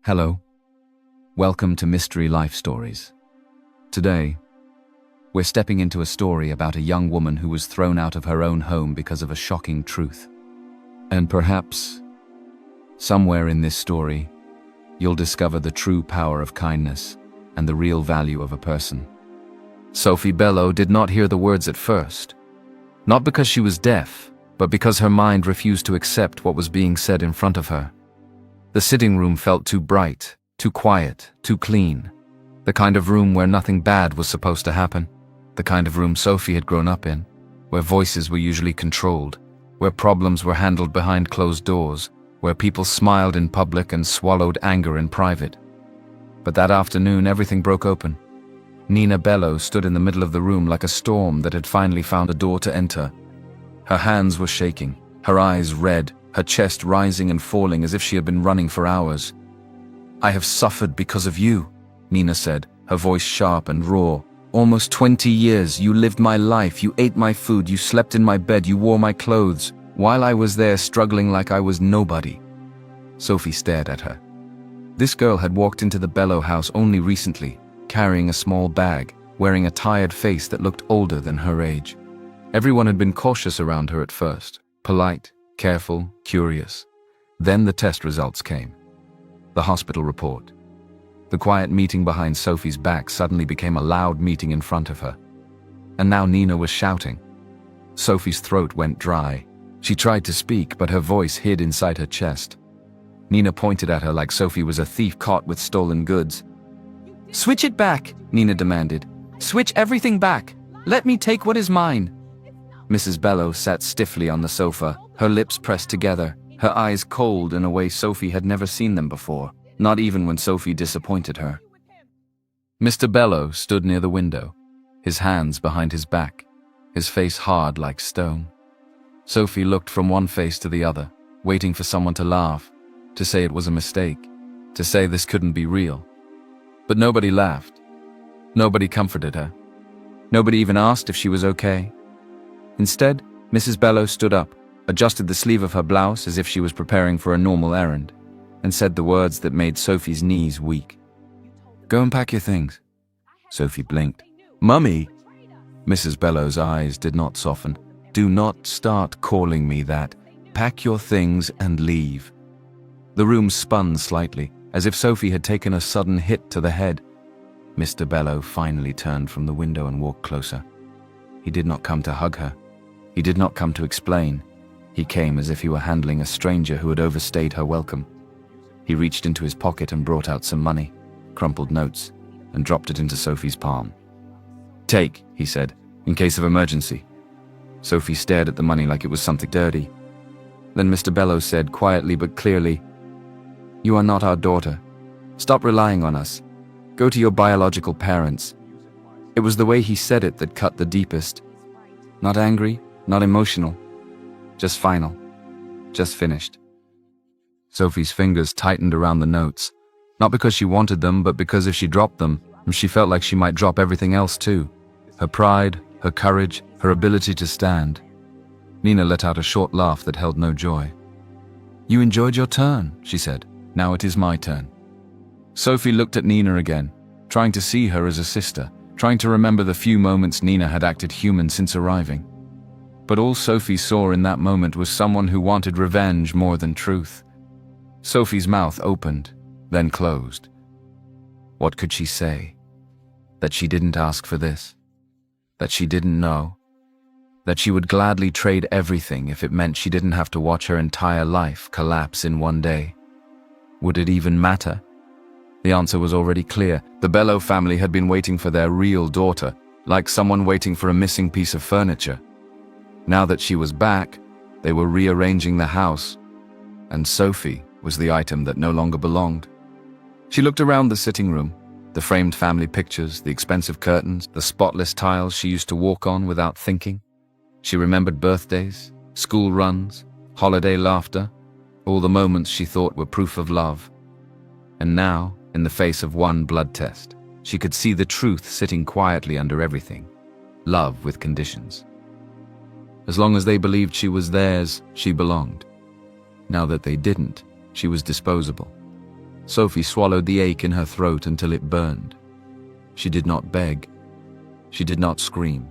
Hello. Welcome to Mystery Life Stories. Today, we're stepping into a story about a young woman who was thrown out of her own home because of a shocking truth. And perhaps, somewhere in this story, you'll discover the true power of kindness and the real value of a person. Sophie Bello did not hear the words at first, not because she was deaf, but because her mind refused to accept what was being said in front of her. The sitting room felt too bright, too quiet, too clean. The kind of room where nothing bad was supposed to happen. The kind of room Sophie had grown up in, where voices were usually controlled, where problems were handled behind closed doors, where people smiled in public and swallowed anger in private. But that afternoon, everything broke open. Nina Bello stood in the middle of the room like a storm that had finally found a door to enter. Her hands were shaking, her eyes red, her chest rising and falling as if she had been running for hours. "I have suffered because of you," Nina said, her voice sharp and raw. "Almost 20 years, you lived my life, you ate my food, you slept in my bed, you wore my clothes, while I was there struggling like I was nobody." Sophie stared at her. This girl had walked into the Bello house only recently, carrying a small bag, wearing a tired face that looked older than her age. Everyone had been cautious around her at first, polite, careful, curious. Then the test results came. The hospital report. The quiet meeting behind Sophie's back suddenly became a loud meeting in front of her. And now Nina was shouting. Sophie's throat went dry. She tried to speak, but her voice hid inside her chest. Nina pointed at her like Sophie was a thief caught with stolen goods. "Switch it back," Nina demanded. "Switch everything back. Let me take what is mine." Mrs. Bello sat stiffly on the sofa, her lips pressed together, her eyes cold in a way Sophie had never seen them before, not even when Sophie disappointed her. Mr. Bello stood near the window, his hands behind his back, his face hard like stone. Sophie looked from one face to the other, waiting for someone to laugh, to say it was a mistake, to say this couldn't be real. But nobody laughed. Nobody comforted her. Nobody even asked if she was okay. Instead, Mrs. Bello stood up, adjusted the sleeve of her blouse as if she was preparing for a normal errand, and said the words that made Sophie's knees weak. "Go and pack your things." Sophie blinked. "Mummy!" Mrs. Bello's eyes did not soften. "Do not start calling me that. Pack your things and leave." The room spun slightly, as if Sophie had taken a sudden hit to the head. Mr. Bello finally turned from the window and walked closer. He did not come to hug her. He did not come to explain. He came as if he were handling a stranger who had overstayed her welcome. He reached into his pocket and brought out some money, crumpled notes, and dropped it into Sophie's palm. "Take," he said, "in case of emergency." Sophie stared at the money like it was something dirty. Then Mr. Bello said quietly but clearly, "You are not our daughter. Stop relying on us. Go to your biological parents." It was the way he said it that cut the deepest. Not angry, not emotional. Just final. Just finished. Sophie's fingers tightened around the notes, not because she wanted them, but because if she dropped them, she felt like she might drop everything else too. Her pride, her courage, her ability to stand. Nina let out a short laugh that held no joy. "You enjoyed your turn," she said. "Now it is my turn." Sophie looked at Nina again, trying to see her as a sister, trying to remember the few moments Nina had acted human since arriving. But all Sophie saw in that moment was someone who wanted revenge more than truth. Sophie's mouth opened, then closed. What could she say? That she didn't ask for this? That she didn't know? That she would gladly trade everything if it meant she didn't have to watch her entire life collapse in one day? Would it even matter? The answer was already clear. The Bello family had been waiting for their real daughter, like someone waiting for a missing piece of furniture. Now that she was back, they were rearranging the house, and Sophie was the item that no longer belonged. She looked around the sitting room, the framed family pictures, the expensive curtains, the spotless tiles she used to walk on without thinking. She remembered birthdays, school runs, holiday laughter, all the moments she thought were proof of love. And now, in the face of one blood test, she could see the truth sitting quietly under everything. Love with conditions. As long as they believed she was theirs, she belonged. Now that they didn't, she was disposable. Sophie swallowed the ache in her throat until it burned. She did not beg. She did not scream.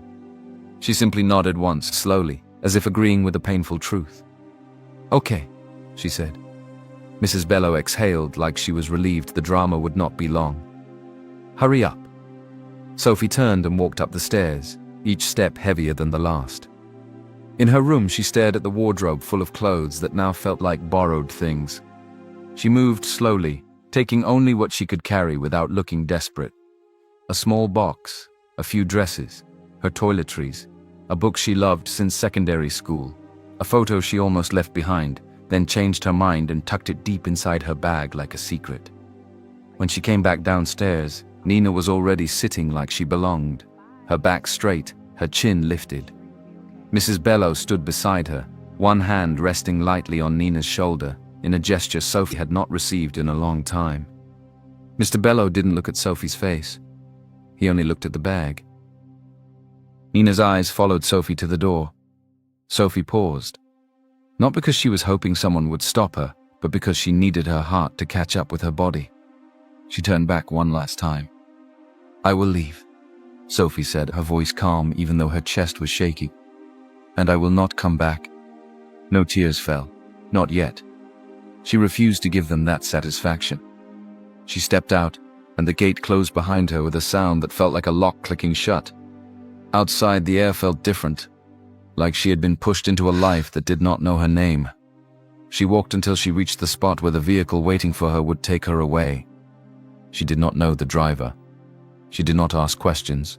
She simply nodded once, slowly, as if agreeing with the painful truth. "Okay," she said. Mrs. Bello exhaled like she was relieved the drama would not be long. "Hurry up." Sophie turned and walked up the stairs, each step heavier than the last. In her room, she stared at the wardrobe full of clothes that now felt like borrowed things. She moved slowly, taking only what she could carry without looking desperate. A small box, a few dresses, her toiletries, a book she loved since secondary school, a photo she almost left behind, then changed her mind and tucked it deep inside her bag like a secret. When she came back downstairs, Nina was already sitting like she belonged, her back straight, her chin lifted. Mrs. Bello stood beside her, one hand resting lightly on Nina's shoulder, in a gesture Sophie had not received in a long time. Mr. Bello didn't look at Sophie's face. He only looked at the bag. Nina's eyes followed Sophie to the door. Sophie paused. Not because she was hoping someone would stop her, but because she needed her heart to catch up with her body. She turned back one last time. "I will leave," Sophie said, her voice calm even though her chest was shaking. "And I will not come back." No tears fell. Not yet. She refused to give them that satisfaction. She stepped out, and the gate closed behind her with a sound that felt like a lock clicking shut. Outside, the air felt different, like she had been pushed into a life that did not know her name. She walked until she reached the spot where the vehicle waiting for her would take her away. She did not know the driver. She did not ask questions.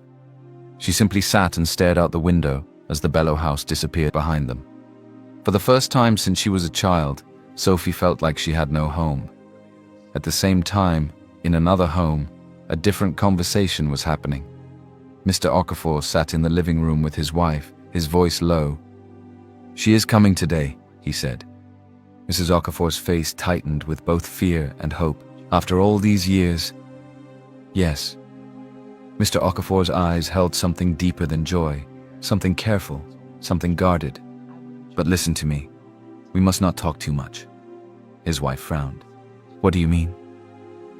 She simply sat and stared out the window as the Bello house disappeared behind them. For the first time since she was a child, Sophie felt like she had no home. At the same time, in another home, a different conversation was happening. Mr. Okafor sat in the living room with his wife, his voice low. "She is coming today," he said. Mrs. Okafor's face tightened with both fear and hope. "After all these years?" "Yes." Mr. Okafor's eyes held something deeper than joy, something careful, something guarded. "But listen to me. We must not talk too much." His wife frowned. "What do you mean?"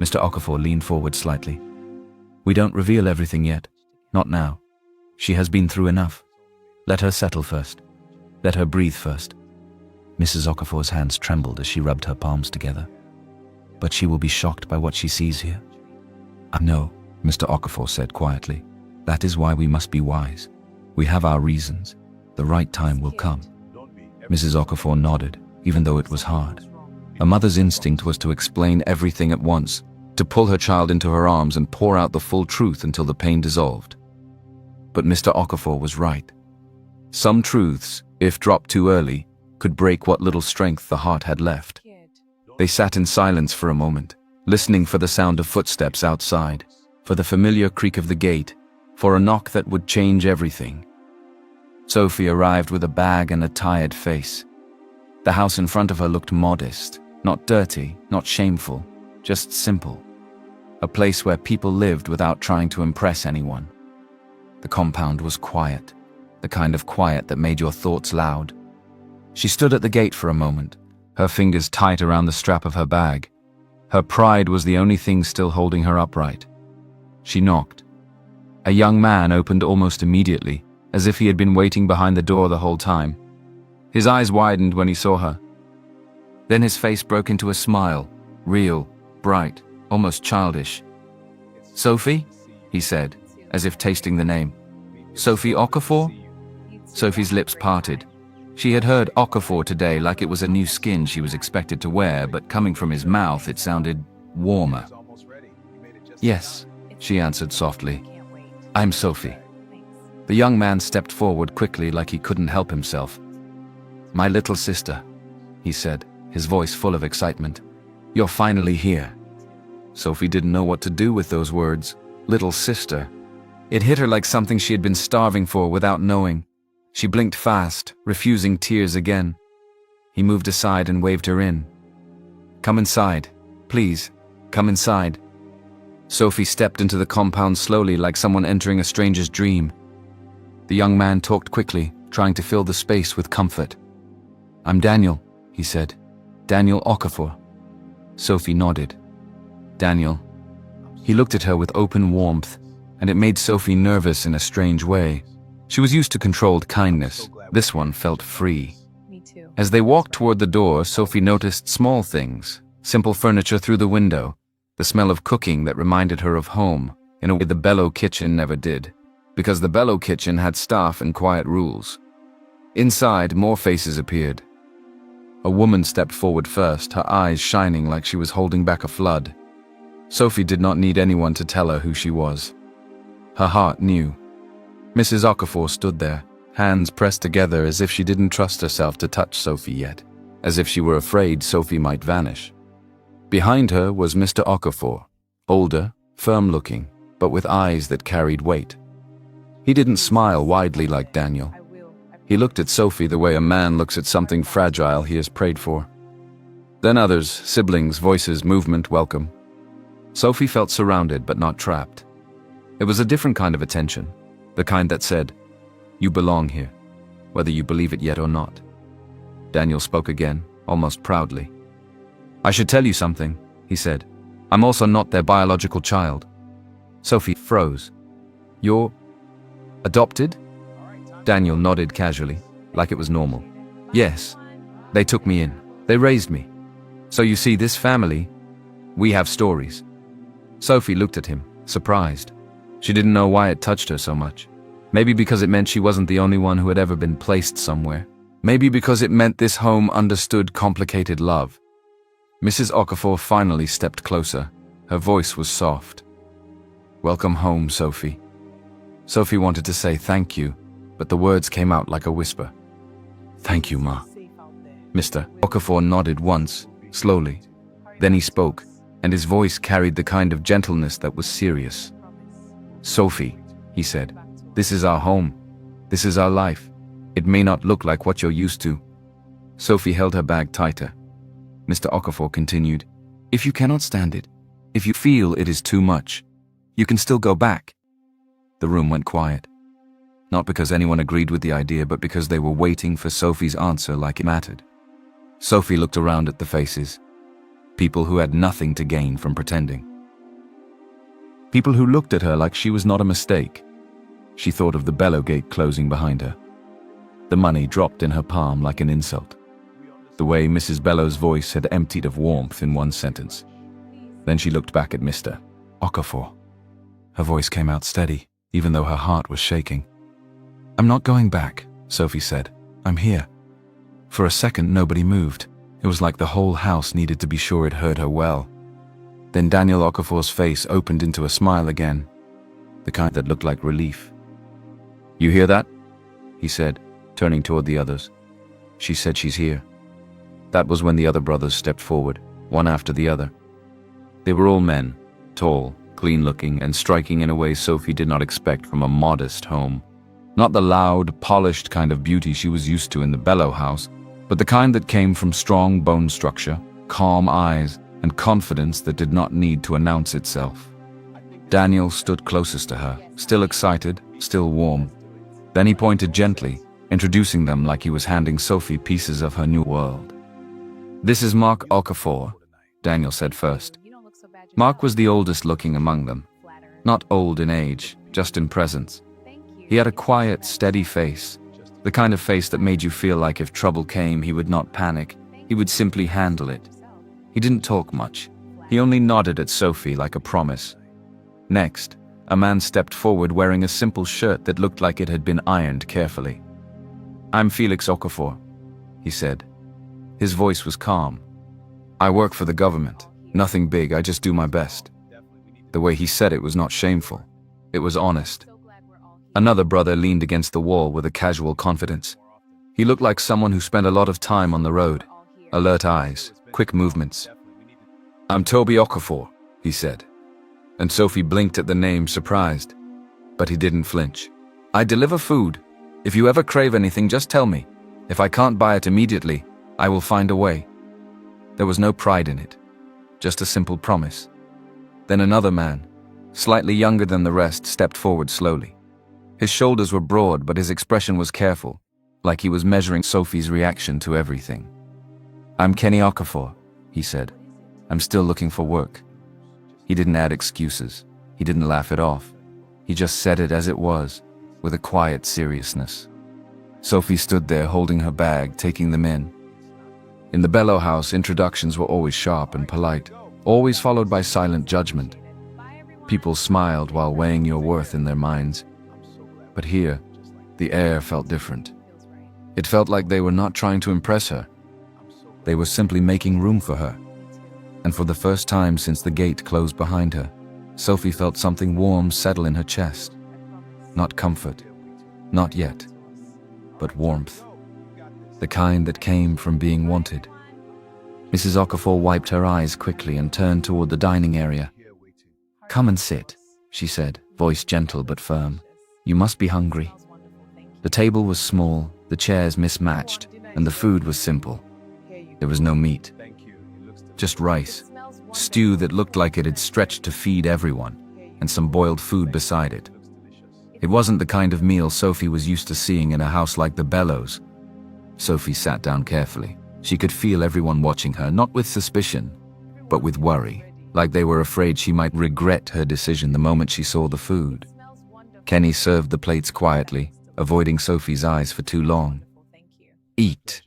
Mr. Okafor leaned forward slightly. "We don't reveal everything yet. Not now. She has been through enough. Let her settle first. Let her breathe first." Mrs. Okafor's hands trembled as she rubbed her palms together. "But she will be shocked by what she sees here." "No," Mr. Okafor said quietly. "That is why we must be wise. We have our reasons. The right time will come." Mrs. Okafor nodded, even though it was hard. A mother's instinct was to explain everything at once, to pull her child into her arms and pour out the full truth until the pain dissolved. But Mr. Okafor was right. Some truths, if dropped too early, could break what little strength the heart had left. They sat in silence for a moment, listening for the sound of footsteps outside, for the familiar creak of the gate, for a knock that would change everything. Sophie arrived with a bag and a tired face. The house in front of her looked modest, not dirty, not shameful, just simple. A place where people lived without trying to impress anyone. The compound was quiet, the kind of quiet that made your thoughts loud. She stood at the gate for a moment, her fingers tight around the strap of her bag. Her pride was the only thing still holding her upright. She knocked. A young man opened almost immediately, as if he had been waiting behind the door the whole time. His eyes widened when he saw her. Then his face broke into a smile, real, bright, almost childish. "Sophie?" he said, as if tasting the name. "Sophie Okafor?" Sophie's lips parted. She had heard Okafor today like it was a new skin she was expected to wear, but coming from his mouth it sounded warmer. "Yes," she answered softly. "I'm Sophie." The young man stepped forward quickly like he couldn't help himself. "My little sister," he said, his voice full of excitement. "You're finally here." Sophie didn't know what to do with those words. Little sister. It hit her like something she had been starving for without knowing. She blinked fast, refusing tears again. He moved aside and waved her in. "Come inside. Please, come inside." Sophie stepped into the compound slowly like someone entering a stranger's dream. The young man talked quickly, trying to fill the space with comfort. "I'm Daniel," he said. "Daniel Okafor." Sophie nodded. Daniel. He looked at her with open warmth, and it made Sophie nervous in a strange way. She was used to controlled kindness. This one felt free. Me too. As they walked toward the door, Sophie noticed small things. Simple furniture through the window, the smell of cooking that reminded her of home, in a way the Bello kitchen never did, because the Bello kitchen had staff and quiet rules. Inside, more faces appeared. A woman stepped forward first, her eyes shining like she was holding back a flood. Sophie did not need anyone to tell her who she was. Her heart knew. Mrs. Okafor stood there, hands pressed together as if she didn't trust herself to touch Sophie yet, as if she were afraid Sophie might vanish. Behind her was Mr. Okafor, older, firm-looking, but with eyes that carried weight. He didn't smile widely like Daniel. He looked at Sophie the way a man looks at something fragile he has prayed for. Then others, siblings, voices, movement, welcome. Sophie felt surrounded but not trapped. It was a different kind of attention, the kind that said, "You belong here, whether you believe it yet or not." Daniel spoke again, almost proudly. "I should tell you something," he said. "I'm also not their biological child." Sophie froze. "You're adopted?" Daniel nodded casually, like it was normal. "Yes, they took me in. They raised me. So you see, this family, we have stories." Sophie looked at him, surprised. She didn't know why it touched her so much. Maybe because it meant she wasn't the only one who had ever been placed somewhere. Maybe because it meant this home understood complicated love. Mrs. Okafor finally stepped closer. Her voice was soft. "Welcome home, Sophie." Sophie wanted to say thank you, but the words came out like a whisper. "Thank you, Ma." Mr. Okafor nodded once, slowly. Then he spoke, and his voice carried the kind of gentleness that was serious. "Sophie," he said, "this is our home. This is our life. It may not look like what you're used to." Sophie held her bag tighter. Mr. Okafor continued, "If you cannot stand it, if you feel it is too much, you can still go back." The room went quiet. Not because anyone agreed with the idea, but because they were waiting for Sophie's answer like it mattered. Sophie looked around at the faces. People who had nothing to gain from pretending. People who looked at her like she was not a mistake. She thought of the Bello gate closing behind her. The money dropped in her palm like an insult. The way Mrs. Bello's voice had emptied of warmth in one sentence. Then she looked back at Mr. Okafor. Her voice came out steady, even though her heart was shaking. "I'm not going back," Sophie said. "I'm here." For a second, nobody moved. It was like the whole house needed to be sure it heard her well. Then Daniel Okafor's face opened into a smile again, the kind that looked like relief. "You hear that?" he said, turning toward the others. "She said she's here." That was when the other brothers stepped forward, one after the other. They were all men, tall, clean-looking, and striking in a way Sophie did not expect from a modest home. Not the loud, polished kind of beauty she was used to in the Bello house, but the kind that came from strong bone structure, calm eyes, and confidence that did not need to announce itself. Daniel stood closest to her, still excited, still warm. Then he pointed gently, introducing them like he was handing Sophie pieces of her new world. "This is Mark Okafor," Daniel said first. Mark was the oldest looking among them. Not old in age, just in presence. He had a quiet, steady face, the kind of face that made you feel like if trouble came, he would not panic, he would simply handle it. He didn't talk much. He only nodded at Sophie like a promise. Next, a man stepped forward wearing a simple shirt that looked like it had been ironed carefully. "I'm Felix Okafor," he said. His voice was calm. "I work for the government. Nothing big, I just do my best." The way he said it was not shameful. It was honest. Another brother leaned against the wall with a casual confidence. He looked like someone who spent a lot of time on the road. Alert eyes, quick movements. "I'm Toby Okafor," he said. And Sophie blinked at the name, surprised. But he didn't flinch. "I deliver food. If you ever crave anything, just tell me. If I can't buy it immediately, I will find a way." There was no pride in it, just a simple promise. Then another man, slightly younger than the rest, stepped forward slowly. His shoulders were broad, but his expression was careful, like he was measuring Sophie's reaction to everything. "I'm Kenny Okafor," he said. "I'm still looking for work." He didn't add excuses. He didn't laugh it off. He just said it as it was, with a quiet seriousness. Sophie stood there holding her bag, taking them in. In the Bello house, introductions were always sharp and polite, always followed by silent judgment. People smiled while weighing your worth in their minds. But here, the air felt different. It felt like they were not trying to impress her. They were simply making room for her. And for the first time since the gate closed behind her, Sophie felt something warm settle in her chest. Not comfort, not yet, but warmth. The kind that came from being wanted. Mrs. Okafor wiped her eyes quickly and turned toward the dining area. "Come and sit," she said, voice gentle but firm. "You must be hungry." The table was small, the chairs mismatched, and the food was simple. There was no meat, just rice, stew that looked like it had stretched to feed everyone, and some boiled food beside it. It wasn't the kind of meal Sophie was used to seeing in a house like the Bellows. Sophie sat down carefully. She could feel everyone watching her, not with suspicion, but with worry, like they were afraid she might regret her decision the moment she saw the food. Kenny served the plates quietly, avoiding Sophie's eyes for too long. "Eat,"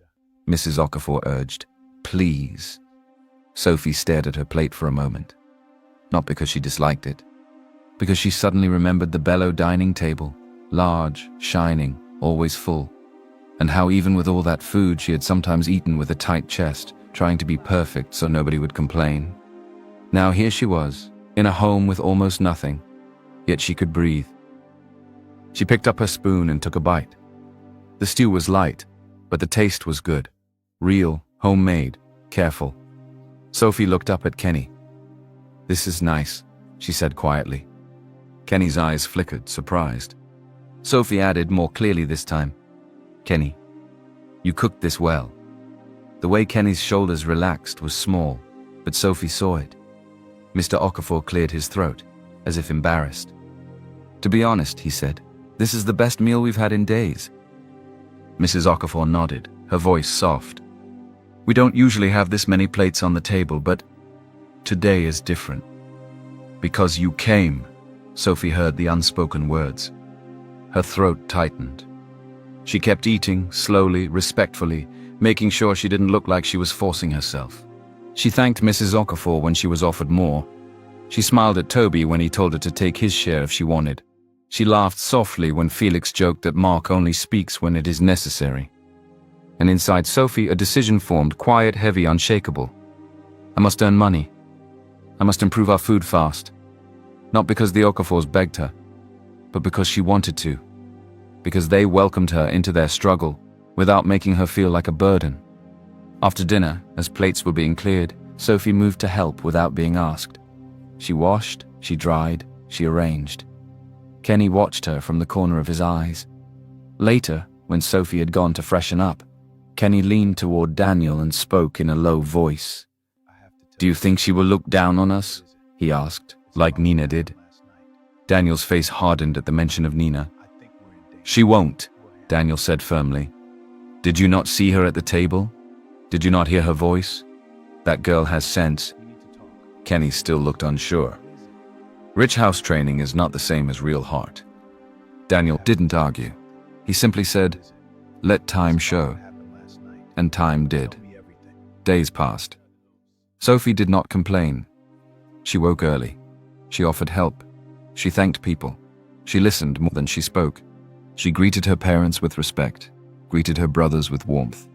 Mrs. Okafor urged. "Please." Sophie stared at her plate for a moment. Not because she disliked it, because she suddenly remembered the Bello dining table, large, shining, always full, and how even with all that food she had sometimes eaten with a tight chest, trying to be perfect so nobody would complain. Now here she was, in a home with almost nothing, yet she could breathe. She picked up her spoon and took a bite. The stew was light, but the taste was good. Real, homemade, careful. Sophie looked up at Kenny. "This is nice," she said quietly. Kenny's eyes flickered, surprised. Sophie added more clearly this time, "Kenny, you cooked this well." The way Kenny's shoulders relaxed was small, but Sophie saw it. Mr. Okafor cleared his throat, as if embarrassed. "To be honest," he said, "this is the best meal we've had in days." Mrs. Okafor nodded, her voice soft. "We don't usually have this many plates on the table, but today is different. Because you came," Sophie heard the unspoken words. Her throat tightened. She kept eating, slowly, respectfully, making sure she didn't look like she was forcing herself. She thanked Mrs. Okafor when she was offered more. She smiled at Toby when he told her to take his share if she wanted. She laughed softly when Felix joked that Mark only speaks when it is necessary. And inside Sophie, a decision formed, quiet, heavy, unshakable. I must earn money. I must improve our food fast. Not because the Okafors begged her, but because she wanted to. Because they welcomed her into their struggle, without making her feel like a burden. After dinner, as plates were being cleared, Sophie moved to help without being asked. She washed, she dried, she arranged. Kenny watched her from the corner of his eyes. Later, when Sophie had gone to freshen up, Kenny leaned toward Daniel and spoke in a low voice. "Do you think she will look down on us?" he asked, like Nina did. Daniel's face hardened at the mention of Nina. "She won't," Daniel said firmly. "Did you not see her at the table? Did you not hear her voice? That girl has sense." Kenny still looked unsure. Rich house training is not the same as real heart. Daniel didn't argue. He simply said, "Let time show." And time did. Days passed. Sophie did not complain. She woke early. She offered help. She thanked people. She listened more than she spoke. She greeted her parents with respect, greeted her brothers with warmth.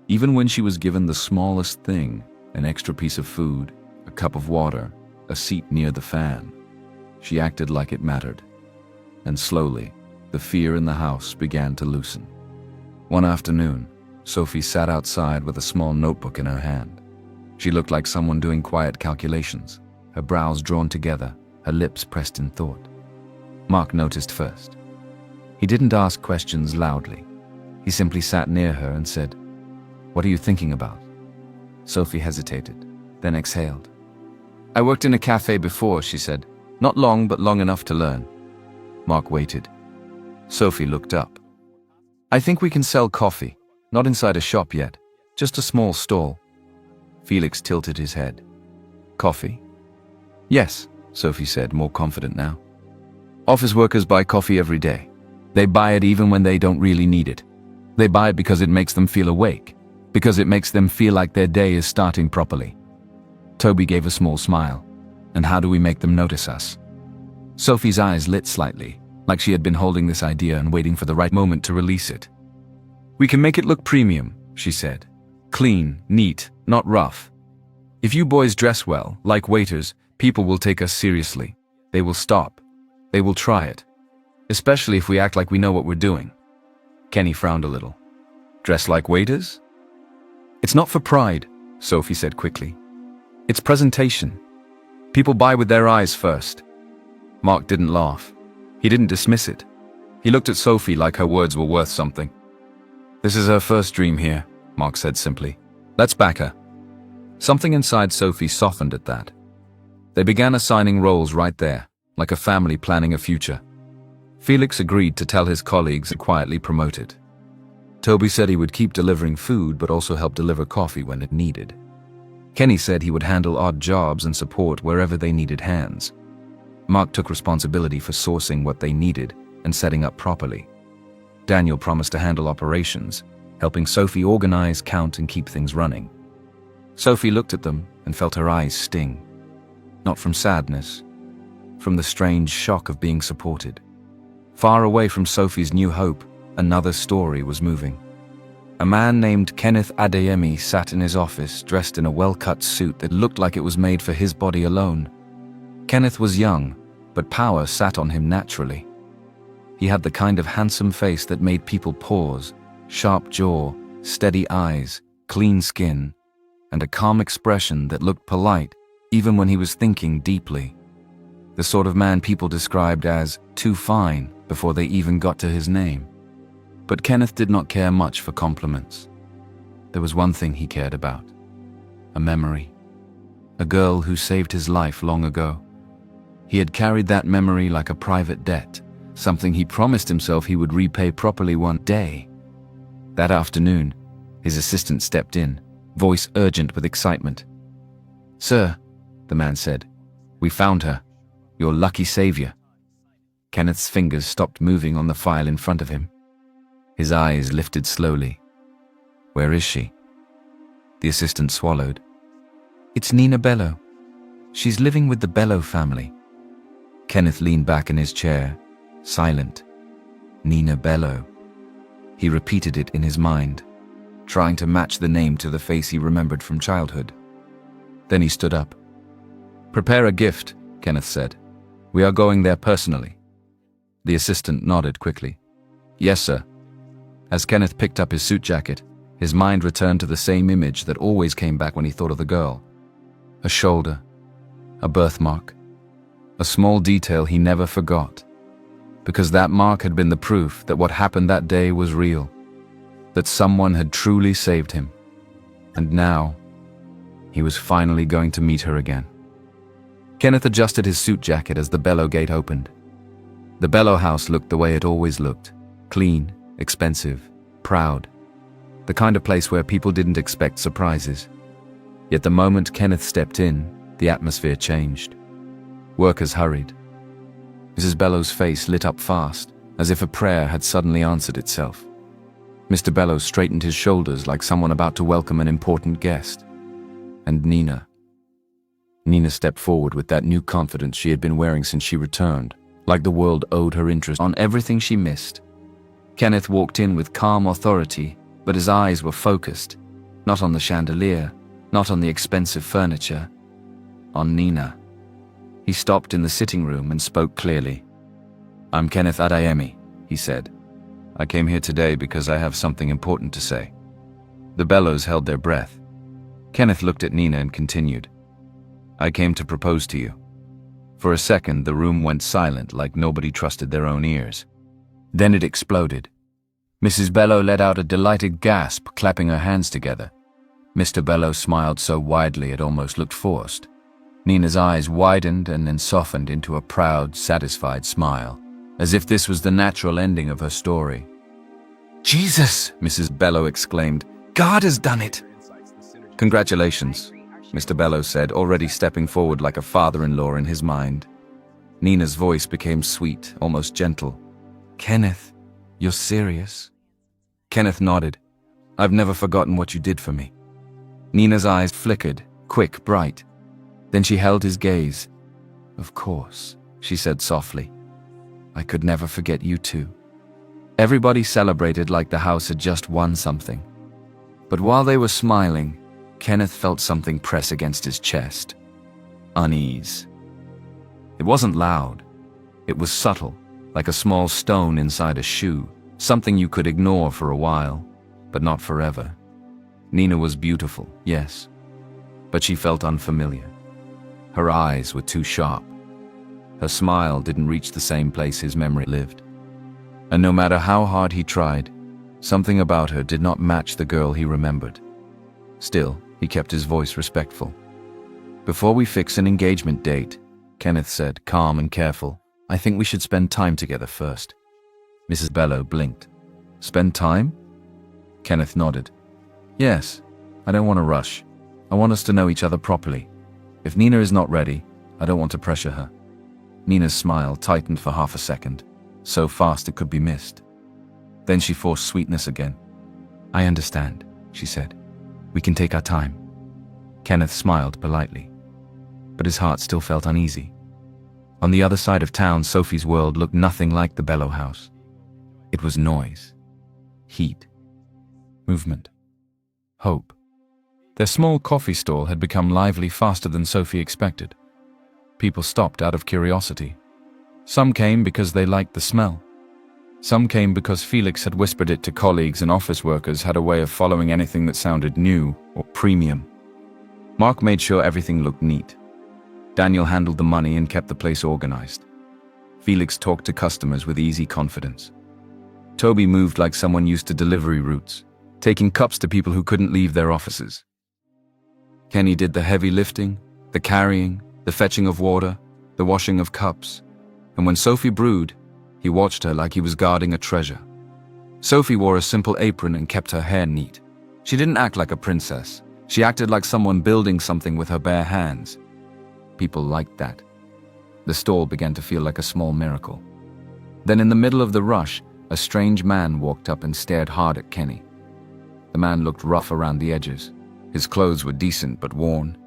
Even when she was given the smallest thing, an extra piece of food, a cup of water, a seat near the fan, she acted like it mattered. And slowly, the fear in the house began to loosen. One afternoon, Sophie sat outside with a small notebook in her hand. She looked like someone doing quiet calculations, her brows drawn together, her lips pressed in thought. Mark noticed first. He didn't ask questions loudly. He simply sat near her and said, "What are you thinking about?" Sophie hesitated, then exhaled. "I worked in a cafe before," she said. "Not long, but long enough to learn." Mark waited. Sophie looked up. "I think we can sell coffee. Not inside a shop yet. Just a small stall." Felix tilted his head. "Coffee?" "Yes," Sophie said, more confident now. Office workers buy coffee every day. They buy it even when they don't really need it. They buy it because it makes them feel awake, because it makes them feel like their day is starting properly. Toby gave a small smile. And how do we make them notice us? Sophie's eyes lit slightly, like she had been holding this idea and waiting for the right moment to release it. We can make it look premium, she said. Clean, neat, not rough. If you boys dress well, like waiters, people will take us seriously. They will stop. They will try it. Especially if we act like we know what we're doing. Kenny frowned a little. Dress like waiters? It's not for pride, Sophie said quickly. It's presentation. People buy with their eyes first. Mark didn't laugh. He didn't dismiss it. He looked at Sophie like her words were worth something. This is her first dream here, Mark said simply. Let's back her. Something inside Sophie softened at that. They began assigning roles right there, like a family planning a future. Felix agreed to tell his colleagues and quietly promoted. Toby said he would keep delivering food but also help deliver coffee when it needed. Kenny said he would handle odd jobs and support wherever they needed hands. Mark took responsibility for sourcing what they needed and setting up properly. Daniel promised to handle operations, helping Sophie organize, count, and keep things running. Sophie looked at them and felt her eyes sting. Not from sadness, from the strange shock of being supported. Far away from Sophie's new hope, another story was moving. A man named Kenneth Adeyemi sat in his office dressed in a well-cut suit that looked like it was made for his body alone. Kenneth was young, but power sat on him naturally. He had the kind of handsome face that made people pause, sharp jaw, steady eyes, clean skin, and a calm expression that looked polite even when he was thinking deeply. The sort of man people described as too fine before they even got to his name. But Kenneth did not care much for compliments. There was one thing he cared about. A memory. A girl who saved his life long ago. He had carried that memory like a private debt, something he promised himself he would repay properly one day. That afternoon, his assistant stepped in, voice urgent with excitement. "Sir," the man said, "we found her. Your lucky savior." Kenneth's fingers stopped moving on the file in front of him. His eyes lifted slowly. "Where is she?" The assistant swallowed. "It's Nina Bello. She's living with the Bello family." Kenneth leaned back in his chair, silent. Nina Bello. He repeated it in his mind, trying to match the name to the face he remembered from childhood. Then he stood up. "Prepare a gift," Kenneth said. "We are going there personally." The assistant nodded quickly. "Yes, sir." As Kenneth picked up his suit jacket, his mind returned to the same image that always came back when he thought of the girl. A shoulder, a birthmark, a small detail he never forgot, because that mark had been the proof that what happened that day was real, that someone had truly saved him. And now, he was finally going to meet her again. Kenneth adjusted his suit jacket as the Bello gate opened. The Bello house looked the way it always looked, clean, expensive, proud. The kind of place where people didn't expect surprises. Yet the moment Kenneth stepped in, the atmosphere changed. Workers hurried. Mrs. Bello's face lit up fast, as if a prayer had suddenly answered itself. Mr. Bello straightened his shoulders like someone about to welcome an important guest. And Nina. Nina stepped forward with that new confidence she had been wearing since she returned, like the world owed her interest on everything she missed. Kenneth walked in with calm authority, but his eyes were focused, not on the chandelier, not on the expensive furniture, on Nina. He stopped in the sitting room and spoke clearly. "I'm Kenneth Adeyemi," he said. "I came here today because I have something important to say." The Bellos held their breath. Kenneth looked at Nina and continued. "I came to propose to you." For a second, the room went silent like nobody trusted their own ears. Then it exploded. Mrs. Bello let out a delighted gasp, clapping her hands together. Mr. Bello smiled so widely it almost looked forced. Nina's eyes widened and then softened into a proud, satisfied smile, as if this was the natural ending of her story. "Jesus!" Mrs. Bello exclaimed. "God has done it!" "Congratulations," Mr. Bellows said, already stepping forward like a father-in-law in his mind. Nina's voice became sweet, almost gentle. "Kenneth, you're serious?" Kenneth nodded. "I've never forgotten what you did for me." Nina's eyes flickered, quick, bright. Then she held his gaze. "Of course," she said softly. "I could never forget you too." Everybody celebrated like the house had just won something. But while they were smiling, Kenneth felt something press against his chest. Unease. It wasn't loud. It was subtle, like a small stone inside a shoe, something you could ignore for a while, but not forever. Nina was beautiful, yes, but she felt unfamiliar. Her eyes were too sharp. Her smile didn't reach the same place his memory lived. And no matter how hard he tried, something about her did not match the girl he remembered. Still, he kept his voice respectful. "Before we fix an engagement date," Kenneth said, calm and careful, "I think we should spend time together first." Mrs. Bellow blinked. "Spend time?" Kenneth nodded. "Yes, I don't want to rush. I want us to know each other properly. If Nina is not ready, I don't want to pressure her." Nina's smile tightened for half a second, so fast it could be missed. Then she forced sweetness again. "I understand," she said. "We can take our time." Kenneth smiled politely, but his heart still felt uneasy. On the other side of town, Sophie's world looked nothing like the Bellow house. It was noise, heat, movement, hope. Their small coffee stall had become lively faster than Sophie expected. People stopped out of curiosity. Some came because they liked the smell. Some came because Felix had whispered it to colleagues, and office workers had a way of following anything that sounded new or premium. Mark made sure everything looked neat. Daniel handled the money and kept the place organized. Felix talked to customers with easy confidence. Toby moved like someone used to delivery routes, taking cups to people who couldn't leave their offices. Kenny did the heavy lifting, the carrying, the fetching of water, the washing of cups. And when Sophie brewed, he watched her like he was guarding a treasure. Sophie wore a simple apron and kept her hair neat. She didn't act like a princess. She acted like someone building something with her bare hands. People liked that. The stall began to feel like a small miracle. Then in the middle of the rush, a strange man walked up and stared hard at Kenny. The man looked rough around the edges. His clothes were decent but worn.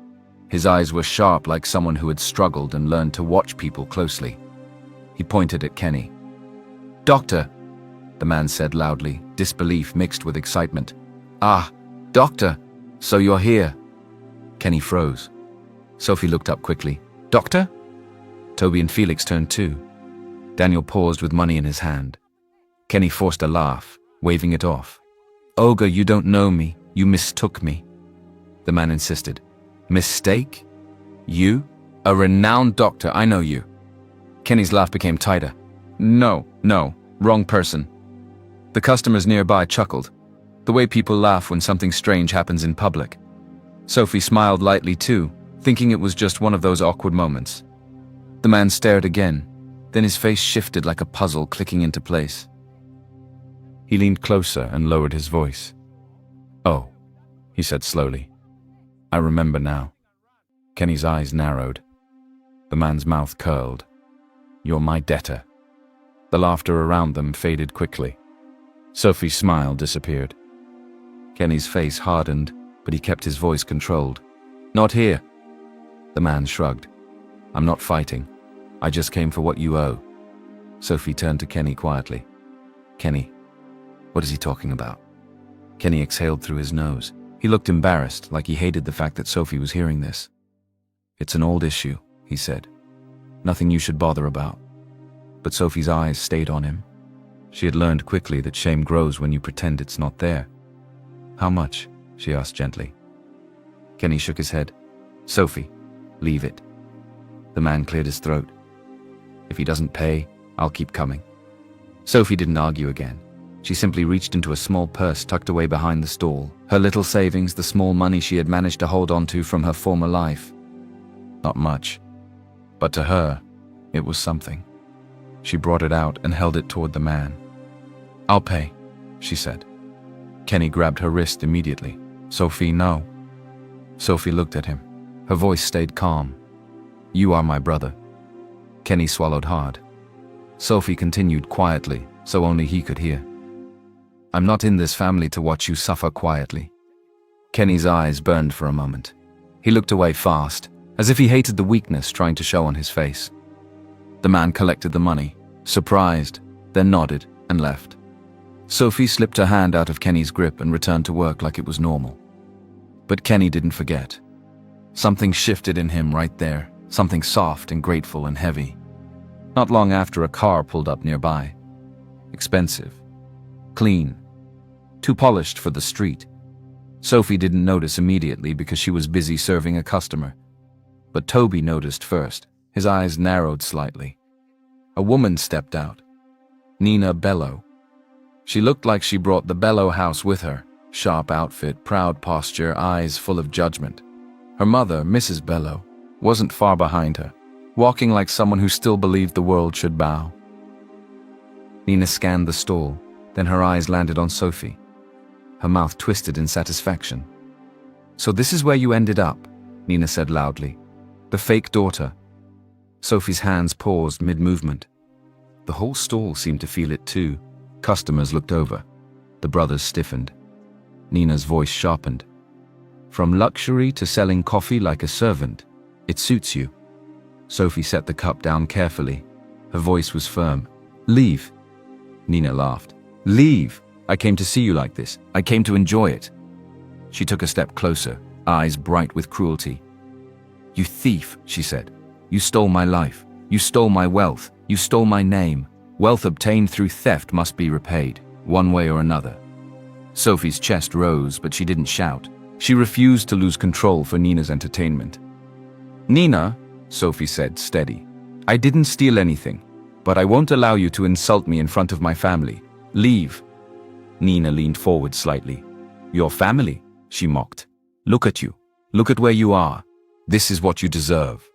His eyes were sharp like someone who had struggled and learned to watch people closely. He pointed at Kenny. "Doctor," the man said loudly, disbelief mixed with excitement. "Ah, doctor, so you're here." Kenny froze. Sophie looked up quickly. "Doctor?" Toby and Felix turned too. Daniel paused with money in his hand. Kenny forced a laugh, waving it off. "Olga, you don't know me. You mistook me." The man insisted. "Mistake? You? A renowned doctor, I know you." Kenny's laugh became tighter. No, wrong person." The customers nearby chuckled, the way people laugh when something strange happens in public. Sophie smiled lightly too, thinking it was just one of those awkward moments. The man stared again, then his face shifted like a puzzle clicking into place. He leaned closer and lowered his voice. "Oh," he said slowly. "I remember now." Kenny's eyes narrowed. The man's mouth curled. "You're my debtor." The laughter around them faded quickly. Sophie's smile disappeared. Kenny's face hardened, but he kept his voice controlled. "Not here." The man shrugged. "I'm not fighting. I just came for what you owe." Sophie turned to Kenny quietly. "Kenny, what is he talking about?" Kenny exhaled through his nose. He looked embarrassed, like he hated the fact that Sophie was hearing this. "It's an old issue," he said. "Nothing you should bother about." But Sophie's eyes stayed on him. She had learned quickly that shame grows when you pretend it's not there. "How much?" she asked gently. Kenny shook his head. "Sophie, leave it." The man cleared his throat. "If he doesn't pay, I'll keep coming." Sophie didn't argue again. She simply reached into a small purse tucked away behind the stall, her little savings, the small money she had managed to hold on to from her former life. Not much, but to her, it was something. She brought it out and held it toward the man. "I'll pay," she said. Kenny grabbed her wrist immediately. "Sophie, no." Sophie looked at him. Her voice stayed calm. "You are my brother." Kenny swallowed hard. Sophie continued quietly, so only he could hear. "I'm not in this family to watch you suffer quietly." Kenny's eyes burned for a moment. He looked away fast, as if he hated the weakness trying to show on his face. The man collected the money, surprised, then nodded and left. Sophie slipped her hand out of Kenny's grip and returned to work like it was normal. But Kenny didn't forget. Something shifted in him right there, something soft and grateful and heavy. Not long after, a car pulled up nearby. Expensive. Clean. Too polished for the street. Sophie didn't notice immediately because she was busy serving a customer. But Toby noticed first. His eyes narrowed slightly. A woman stepped out. Nina Bello. She looked like she brought the Bello house with her. Sharp outfit, proud posture, eyes full of judgment. Her mother, Mrs. Bello, wasn't far behind her, walking like someone who still believed the world should bow. Nina scanned the stall, then her eyes landed on Sophie. Her mouth twisted in satisfaction. "So this is where you ended up," Nina said loudly. "The fake daughter." Sophie's hands paused mid-movement. The whole stall seemed to feel it too. Customers looked over. The brothers stiffened. Nina's voice sharpened. "From luxury to selling coffee like a servant, it suits you." Sophie set the cup down carefully. Her voice was firm. "Leave." Nina laughed. "Leave. I came to see you like this. I came to enjoy it." She took a step closer, eyes bright with cruelty. "You thief," she said. "You stole my life. You stole my wealth. You stole my name. Wealth obtained through theft must be repaid, one way or another." Sophie's chest rose, but she didn't shout. She refused to lose control for Nina's entertainment. "Nina," Sophie said, steady, "I didn't steal anything, but I won't allow you to insult me in front of my family. Leave." Nina leaned forward slightly. "Your family?" she mocked. "Look at you. Look at where you are. This is what you deserve."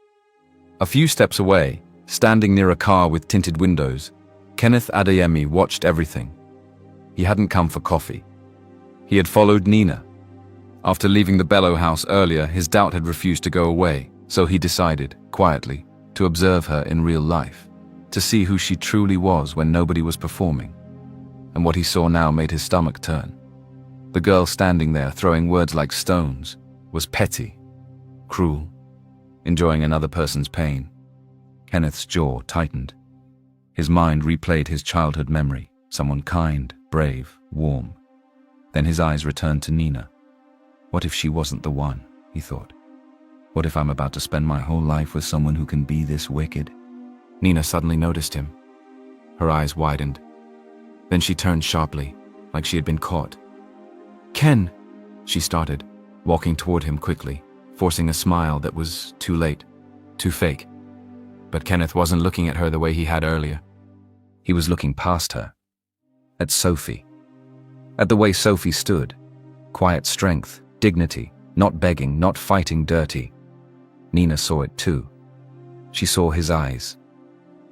A few steps away, standing near a car with tinted windows, Kenneth Adeyemi watched everything. He hadn't come for coffee. He had followed Nina. After leaving the Bello house earlier, his doubt had refused to go away, so he decided, quietly, to observe her in real life, to see who she truly was when nobody was performing. And what he saw now made his stomach turn. The girl standing there, throwing words like stones, was petty, cruel, enjoying another person's pain. Kenneth's jaw tightened. His mind replayed his childhood memory, someone kind, brave, warm. Then his eyes returned to Nina. What if she wasn't the one, he thought. What if I'm about to spend my whole life with someone who can be this wicked? Nina suddenly noticed him. Her eyes widened. Then she turned sharply, like she had been caught. "Ken," she started, walking toward him quickly, forcing a smile that was too late, too fake. But Kenneth wasn't looking at her the way he had earlier. He was looking past her. At Sophie. At the way Sophie stood. Quiet strength, dignity, not begging, not fighting dirty. Nina saw it too. She saw his eyes.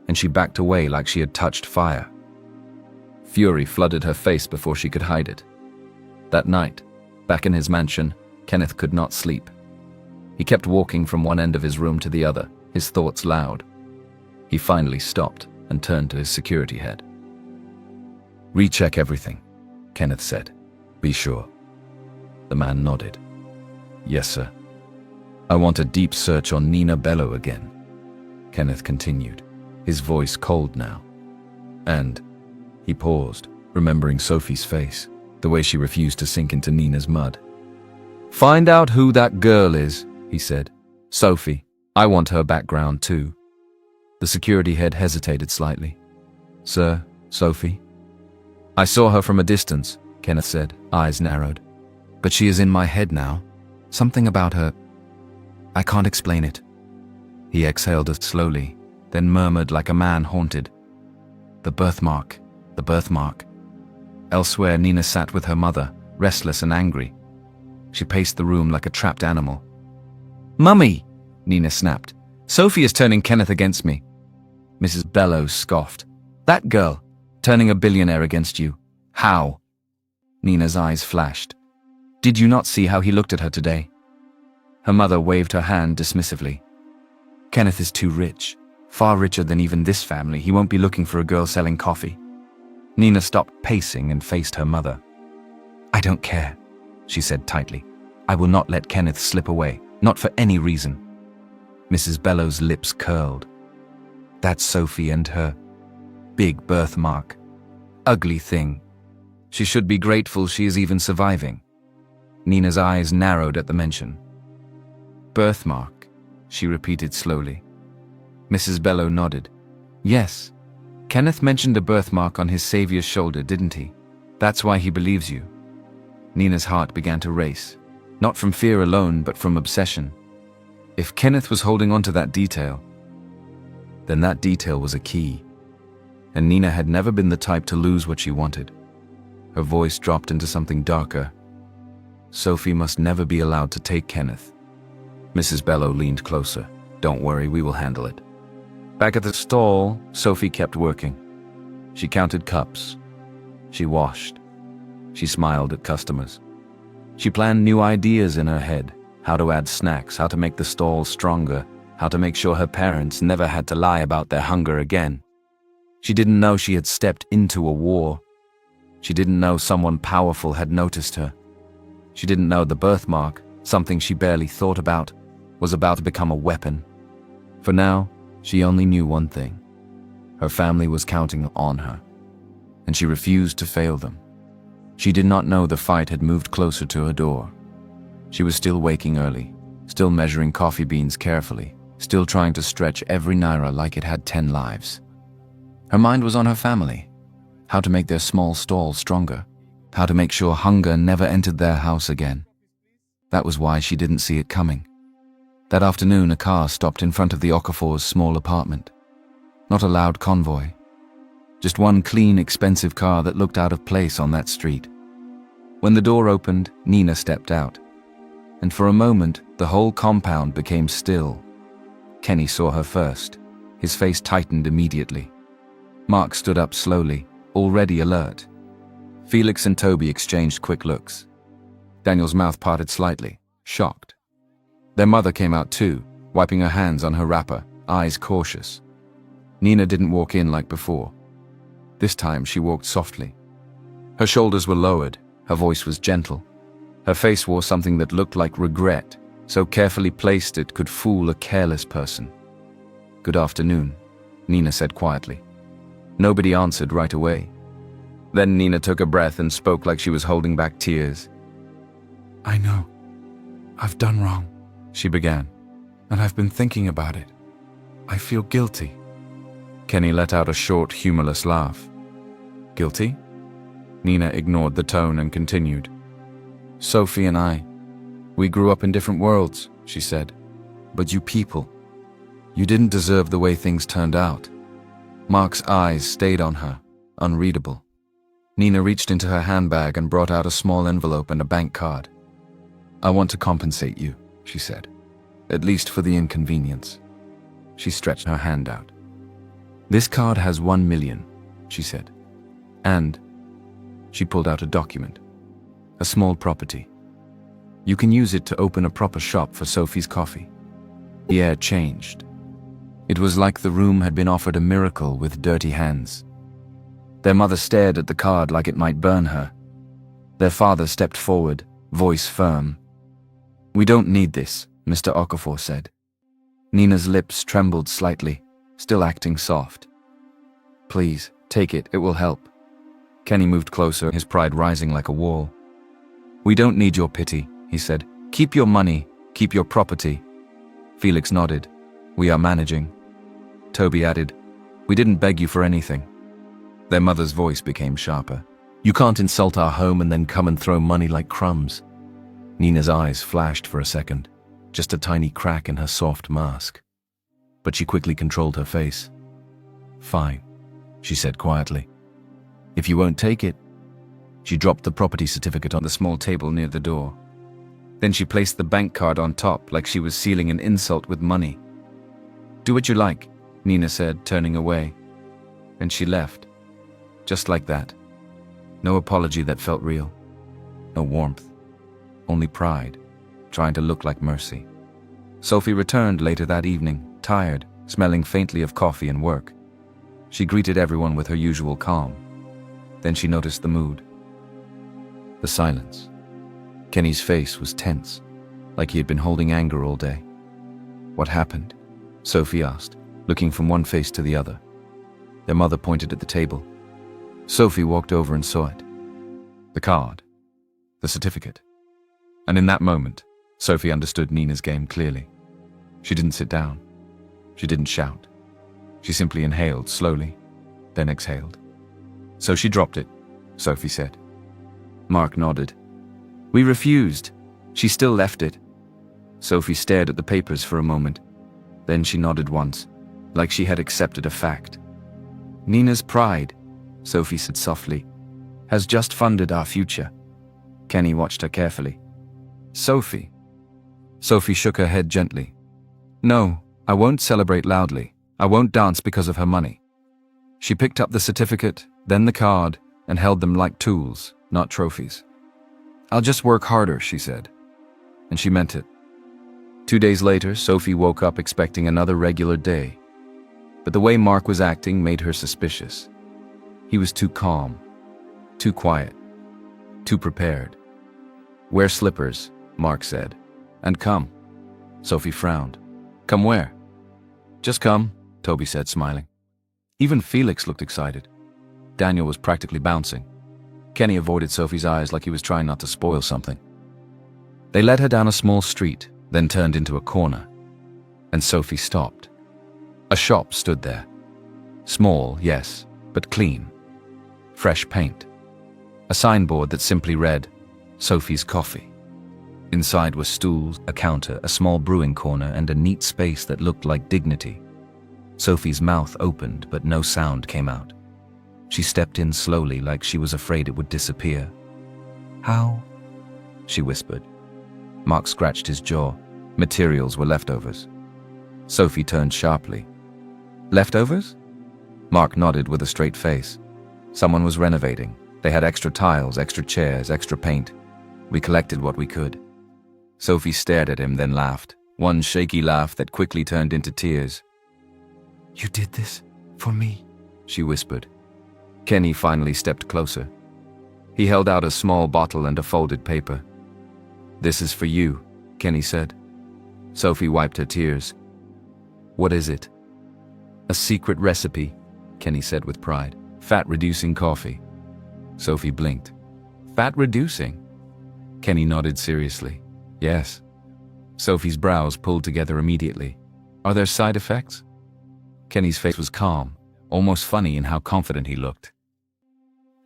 And she backed away like she had touched fire. Fury flooded her face before she could hide it. That night, back in his mansion, Kenneth could not sleep. He kept walking from one end of his room to the other, his thoughts loud. He finally stopped and turned to his security head. "Recheck everything," Kenneth said. "Be sure." The man nodded. "Yes, sir." "I want a deep search on Nina Bello again," Kenneth continued, his voice cold now. "And," he paused, remembering Sophie's face, the way she refused to sink into Nina's mud. "Find out who that girl is," he said. "Sophie, I want her background too." The security head hesitated slightly. "Sir, Sophie?" "I saw her from a distance," Kenneth said, eyes narrowed. "But she is in my head now. Something about her. I can't explain it." He exhaled slowly, then murmured like a man haunted. The birthmark. Elsewhere, Nina sat with her mother, restless and angry. She paced the room like a trapped animal. "Mummy!" Nina snapped. "Sophie is turning Kenneth against me." Mrs. Bello scoffed. "That girl, turning a billionaire against you. How?" Nina's eyes flashed. "Did you not see how he looked at her today?" Her mother waved her hand dismissively. Kenneth is too rich. Far richer than even this family. He won't be looking for a girl selling coffee. Nina stopped pacing and faced her mother. I don't care, she said tightly. I will not let Kenneth slip away, not for any reason. Mrs. Bellow's lips curled. That's Sophie and her big birthmark. Ugly thing. She should be grateful she is even surviving. Nina's eyes narrowed at the mention. Birthmark, she repeated slowly. Mrs. Bellow nodded. Yes, Kenneth mentioned a birthmark on his savior's shoulder, didn't he? That's why he believes you. Nina's heart began to race, not from fear alone, but from obsession. If Kenneth was holding on to that detail, then that detail was a key. And Nina had never been the type to lose what she wanted. Her voice dropped into something darker. Sophie must never be allowed to take Kenneth. Mrs. Bellow leaned closer. Don't worry, we will handle it. Back at the stall, Sophie kept working. She counted cups. She washed. She smiled at customers. She planned new ideas in her head. How to add snacks, how to make the stall stronger, how to make sure her parents never had to lie about their hunger again. She didn't know she had stepped into a war. She didn't know someone powerful had noticed her. She didn't know the birthmark, something she barely thought about, was about to become a weapon. For now, she only knew one thing. Her family was counting on her, and she refused to fail them. She did not know the fight had moved closer to her door. She was still waking early, still measuring coffee beans carefully, still trying to stretch every naira like it had 10 lives. Her mind was on her family, how to make their small stall stronger, how to make sure hunger never entered their house again. That was why she didn't see it coming. That afternoon, a car stopped in front of the Okafor's small apartment. Not a loud convoy. Just one clean, expensive car that looked out of place on that street. When the door opened, Nina stepped out. And for a moment, the whole compound became still. Kenny saw her first. His face tightened immediately. Mark stood up slowly, already alert. Felix and Toby exchanged quick looks. Daniel's mouth parted slightly, shocked. Their mother came out too, wiping her hands on her wrapper, eyes cautious. Nina didn't walk in like before. This time she walked softly. Her shoulders were lowered, her voice was gentle. Her face wore something that looked like regret, so carefully placed it could fool a careless person. Good afternoon, Nina said quietly. Nobody answered right away. Then Nina took a breath and spoke like she was holding back tears. I know. I've done wrong, she began, and I've been thinking about it. I feel guilty. Kenny let out a short, humorless laugh. Guilty? Nina ignored the tone and continued. Sophie and I, we grew up in different worlds, she said. But you people, you didn't deserve the way things turned out. Mark's eyes stayed on her, unreadable. Nina reached into her handbag and brought out a small envelope and a bank card. I want to compensate you, she said, at least for the inconvenience. She stretched her hand out. This card has 1 million, she said. And she pulled out a document, a small property. You can use it to open a proper shop for Sophie's coffee. The air changed. It was like the room had been offered a miracle with dirty hands. Their mother stared at the card like it might burn her. Their father stepped forward, voice firm. We don't need this, Mr. Okafor said. Nina's lips trembled slightly, still acting soft. Please, take it, it will help. Kenny moved closer, his pride rising like a wall. We don't need your pity, he said. Keep your money, keep your property. Felix nodded. We are managing. Toby added, we didn't beg you for anything. Their mother's voice became sharper. You can't insult our home and then come and throw money like crumbs. Nina's eyes flashed for a second, just a tiny crack in her soft mask. But she quickly controlled her face. Fine, she said quietly. If you won't take it. She dropped the property certificate on the small table near the door. Then she placed the bank card on top like she was sealing an insult with money. Do what you like, Nina said, turning away. And she left. Just like that. No apology that felt real. No warmth. Only pride, trying to look like mercy. Sophie returned later that evening, tired, smelling faintly of coffee and work. She greeted everyone with her usual calm. Then she noticed the mood. The silence. Kenny's face was tense, like he had been holding anger all day. "What happened?" Sophie asked, looking from one face to the other. Their mother pointed at the table. Sophie walked over and saw it. The card. The certificate. And in that moment, Sophie understood Nina's game clearly. She didn't sit down. She didn't shout. She simply inhaled slowly, then exhaled. "So she dropped it," Sophie said. Mark nodded. "We refused. She still left it." Sophie stared at the papers for a moment. Then she nodded once, like she had accepted a fact. "Nina's pride," Sophie said softly, "has just funded our future." Kenny watched her carefully. "Sophie." Sophie shook her head gently. "No, I won't celebrate loudly. I won't dance because of her money." She picked up the certificate, then the card, and held them like tools, not trophies. "I'll just work harder," she said. And she meant it. 2 days later, Sophie woke up expecting another regular day. But the way Mark was acting made her suspicious. He was too calm, too quiet, too prepared. "Wear slippers," Mark said. "And come." Sophie frowned. "Come where?" "Just come," Toby said, smiling. Even Felix looked excited. Daniel was practically bouncing. Kenny avoided Sophie's eyes like he was trying not to spoil something. They led her down a small street, then turned into a corner. And Sophie stopped. A shop stood there. Small, yes, but clean. Fresh paint. A signboard that simply read, "Sophie's Coffee." Inside were stools, a counter, a small brewing corner, and a neat space that looked like dignity. Sophie's mouth opened, but no sound came out. She stepped in slowly, like she was afraid it would disappear. "How?" she whispered. Mark scratched his jaw. Materials were leftovers. Sophie turned sharply. "Leftovers?" Mark nodded with a straight face. "Someone was renovating. They had extra tiles, extra chairs, extra paint. We collected what we could." Sophie stared at him, then laughed. One shaky laugh that quickly turned into tears. "You did this for me," she whispered. Kenny finally stepped closer. He held out a small bottle and a folded paper. "This is for you," Kenny said. Sophie wiped her tears. "What is it?" "A secret recipe," Kenny said with pride. "Fat-reducing coffee." Sophie blinked. "Fat-reducing?" Kenny nodded seriously. "Yes." Sophie's brows pulled together immediately. "Are there side effects?" Kenny's face was calm, almost funny in how confident he looked.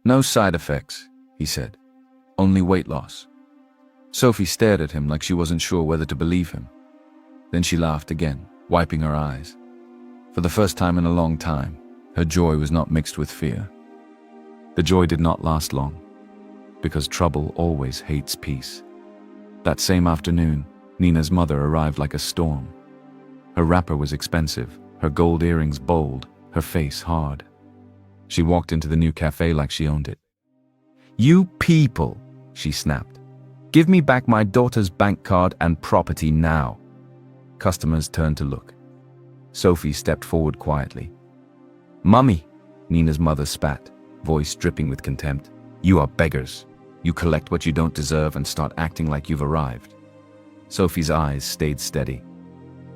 "No side effects," he said. "Only weight loss." Sophie stared at him like she wasn't sure whether to believe him. Then she laughed again, wiping her eyes. For the first time in a long time, her joy was not mixed with fear. The joy did not last long, because trouble always hates peace. That same afternoon, Nina's mother arrived like a storm. Her wrapper was expensive, her gold earrings bold, her face hard. She walked into the new cafe like she owned it. "You people," she snapped. "Give me back my daughter's bank card and property now." Customers turned to look. Sophie stepped forward quietly. "Mummy," Nina's mother spat, voice dripping with contempt. "You are beggars. You collect what you don't deserve and start acting like you've arrived." Sophie's eyes stayed steady.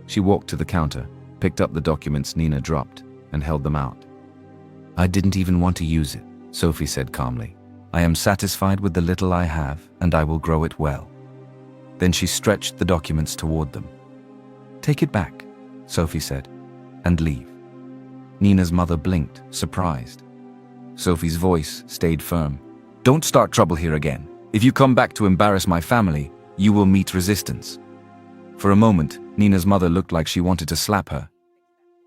She walked to the counter, picked up the documents Nina dropped, and held them out. "I didn't even want to use it," Sophie said calmly. "I am satisfied with the little I have, and I will grow it well." Then she stretched the documents toward them. "Take it back," Sophie said, "and leave." Nina's mother blinked, surprised. Sophie's voice stayed firm. "Don't start trouble here again. If you come back to embarrass my family, you will meet resistance." For a moment, Nina's mother looked like she wanted to slap her.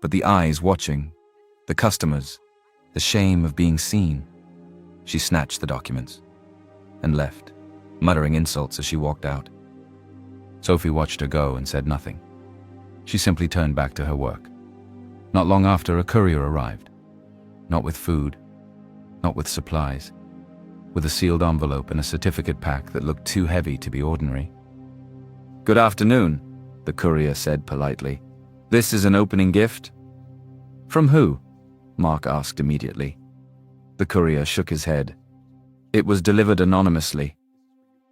But the eyes watching, the customers, the shame of being seen. She snatched the documents and left, muttering insults as she walked out. Sophie watched her go and said nothing. She simply turned back to her work. Not long after, a courier arrived. Not with food, not with supplies, with a sealed envelope and a certificate pack that looked too heavy to be ordinary. "Good afternoon," the courier said politely. "This is an opening gift?" "From who?" Mark asked immediately. The courier shook his head. "It was delivered anonymously."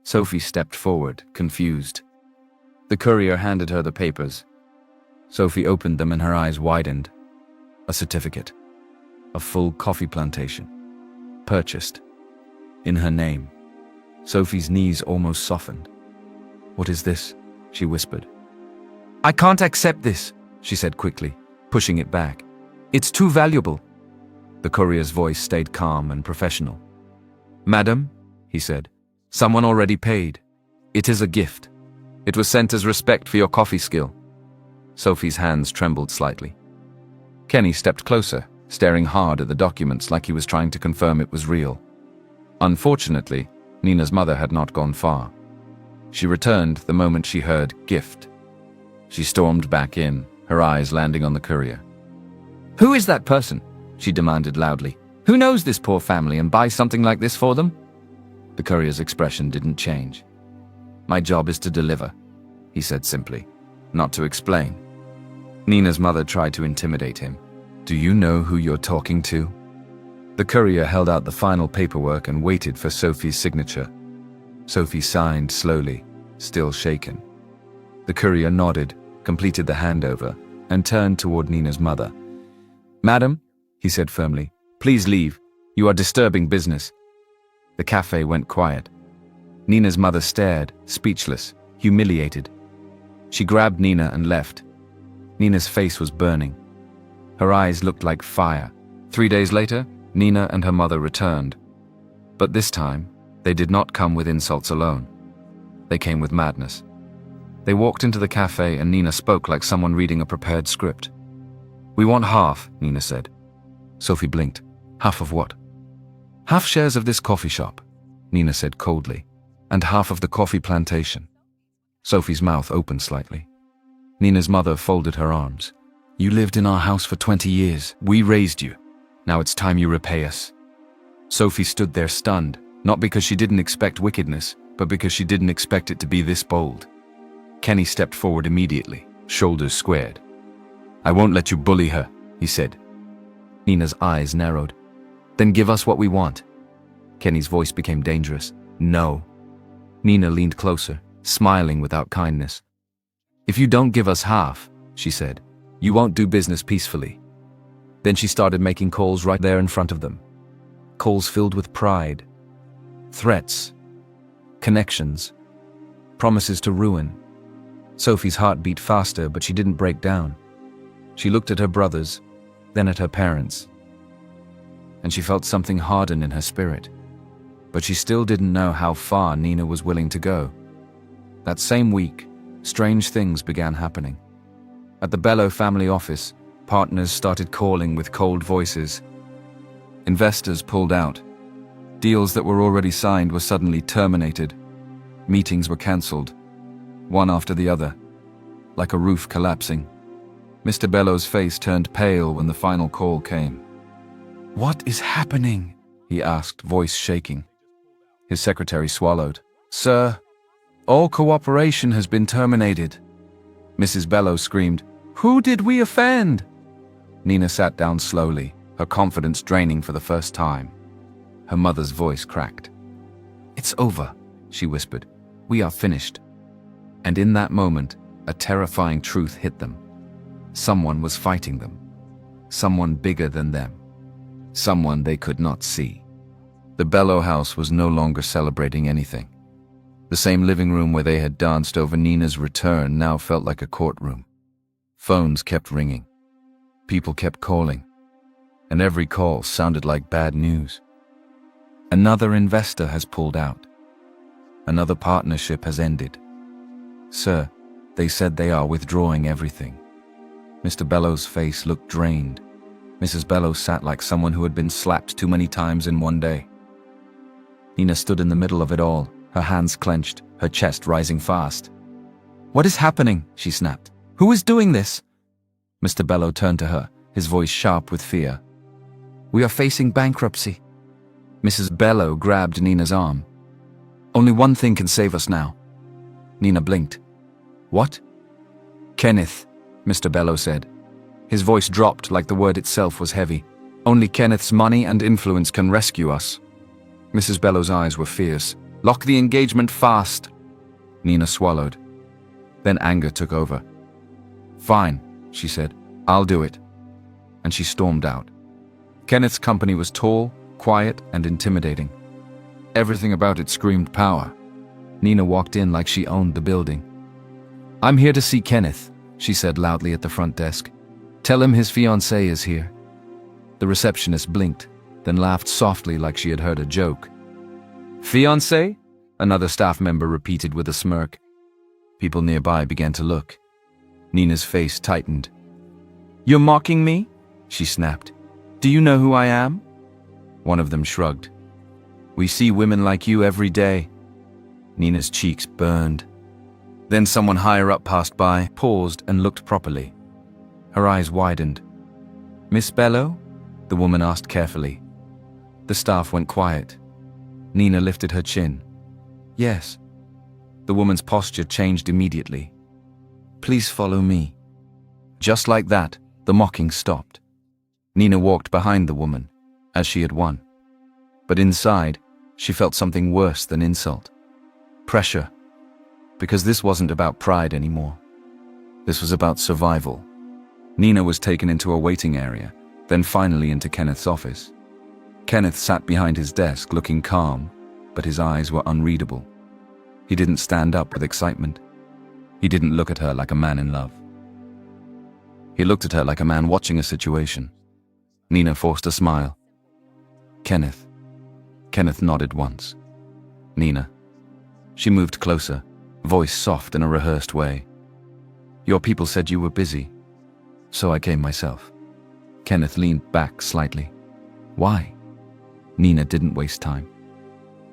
Sophie stepped forward, confused. The courier handed her the papers. Sophie opened them and her eyes widened. A certificate. A full coffee plantation. Purchased. In her name. Sophie's knees almost softened. "What is this?" she whispered. "I can't accept this," she said quickly, pushing it back. "It's too valuable." The courier's voice stayed calm and professional. "Madam," he said, "someone already paid. It is a gift. It was sent as respect for your coffee skill." Sophie's hands trembled slightly. Kenny stepped closer, staring hard at the documents like he was trying to confirm it was real. Unfortunately, Nina's mother had not gone far. She returned the moment she heard "gift." She stormed back in, her eyes landing on the courier. "Who is that person?" she demanded loudly. "Who knows this poor family and buys something like this for them?" The courier's expression didn't change. "My job is to deliver," he said simply, "not to explain." Nina's mother tried to intimidate him. "Do you know who you're talking to?" The courier held out the final paperwork and waited for Sophie's signature. Sophie signed slowly, still shaken. The courier nodded, completed the handover, and turned toward Nina's mother. "Madam," he said firmly, "please leave. You are disturbing business." The cafe went quiet. Nina's mother stared, speechless, humiliated. She grabbed Nina and left. Nina's face was burning. Her eyes looked like fire. 3 days later, Nina and her mother returned. But this time, they did not come with insults alone. They came with madness. They walked into the cafe and Nina spoke like someone reading a prepared script. "We want half," Nina said. Sophie blinked. "Half of what?" "Half shares of this coffee shop," Nina said coldly, "and half of the coffee plantation." Sophie's mouth opened slightly. Nina's mother folded her arms. "You lived in our house for 20 years. We raised you. Now it's time you repay us." Sophie stood there stunned, not because she didn't expect wickedness, but because she didn't expect it to be this bold. Kenny stepped forward immediately, shoulders squared. "I won't let you bully her," he said. Nina's eyes narrowed. "Then give us what we want." Kenny's voice became dangerous. "No." Nina leaned closer, smiling without kindness. "If you don't give us half," she said, "you won't do business peacefully." Then she started making calls right there in front of them. Calls filled with pride, threats, connections, promises to ruin. Sophie's heart beat faster, but she didn't break down. She looked at her brothers, then at her parents, and she felt something harden in her spirit. But she still didn't know how far Nina was willing to go. That same week, strange things began happening. At the Bello family office, partners started calling with cold voices. Investors pulled out. Deals that were already signed were suddenly terminated. Meetings were cancelled, one after the other, like a roof collapsing. Mr. Bello's face turned pale when the final call came. "What is happening?" he asked, voice shaking. His secretary swallowed. "Sir, all cooperation has been terminated." Mrs. Bello screamed, "Who did we offend?" Nina sat down slowly, her confidence draining for the first time. Her mother's voice cracked. "It's over," she whispered. "We are finished." And in that moment, a terrifying truth hit them. Someone was fighting them. Someone bigger than them. Someone they could not see. The Bello house was no longer celebrating anything. The same living room where they had danced over Nina's return now felt like a courtroom. Phones kept ringing. People kept calling. And every call sounded like bad news. Another investor has pulled out. Another partnership has ended. "Sir, they said they are withdrawing everything." Mr. Bello's face looked drained. Mrs. Bello sat like someone who had been slapped too many times in one day. Nina stood in the middle of it all, her hands clenched, her chest rising fast. "What is happening?" she snapped. "Who is doing this?" Mr. Bello turned to her, his voice sharp with fear. "We are facing bankruptcy." Mrs. Bello grabbed Nina's arm. "Only one thing can save us now." Nina blinked. "What?" Kenneth, Mr. Bello said. His voice dropped like the word itself was heavy. Only Kenneth's money and influence can rescue us. Mrs. Bello's eyes were fierce. Lock the engagement fast. Nina swallowed. Then anger took over. Fine, she said. I'll do it. And she stormed out. Kenneth's company was tall, quiet, and intimidating. Everything about it screamed power. Nina walked in like she owned the building. I'm here to see Kenneth, she said loudly at the front desk. Tell him his fiancée is here. The receptionist blinked, then laughed softly like she had heard a joke. Fiancé? Another staff member repeated with a smirk. People nearby began to look. Nina's face tightened. You're mocking me? She snapped. Do you know who I am? One of them shrugged. We see women like you every day. Nina's cheeks burned. Then someone higher up passed by, paused, and looked properly. Her eyes widened. Miss Bello? The woman asked carefully. The staff went quiet. Nina lifted her chin. Yes. The woman's posture changed immediately. Please follow me. Just like that, the mocking stopped. Nina walked behind the woman, as she had won. But inside, she felt something worse than insult. Pressure. Because this wasn't about pride anymore. This was about survival. Nina was taken into a waiting area, then finally into Kenneth's office. Kenneth sat behind his desk looking calm, but his eyes were unreadable. He didn't stand up with excitement. He didn't look at her like a man in love. He looked at her like a man watching a situation. Nina forced a smile. Kenneth. Kenneth nodded once. Nina. She moved closer, voice soft in a rehearsed way. Your people said you were busy, so I came myself. Kenneth leaned back slightly. Why? Nina didn't waste time.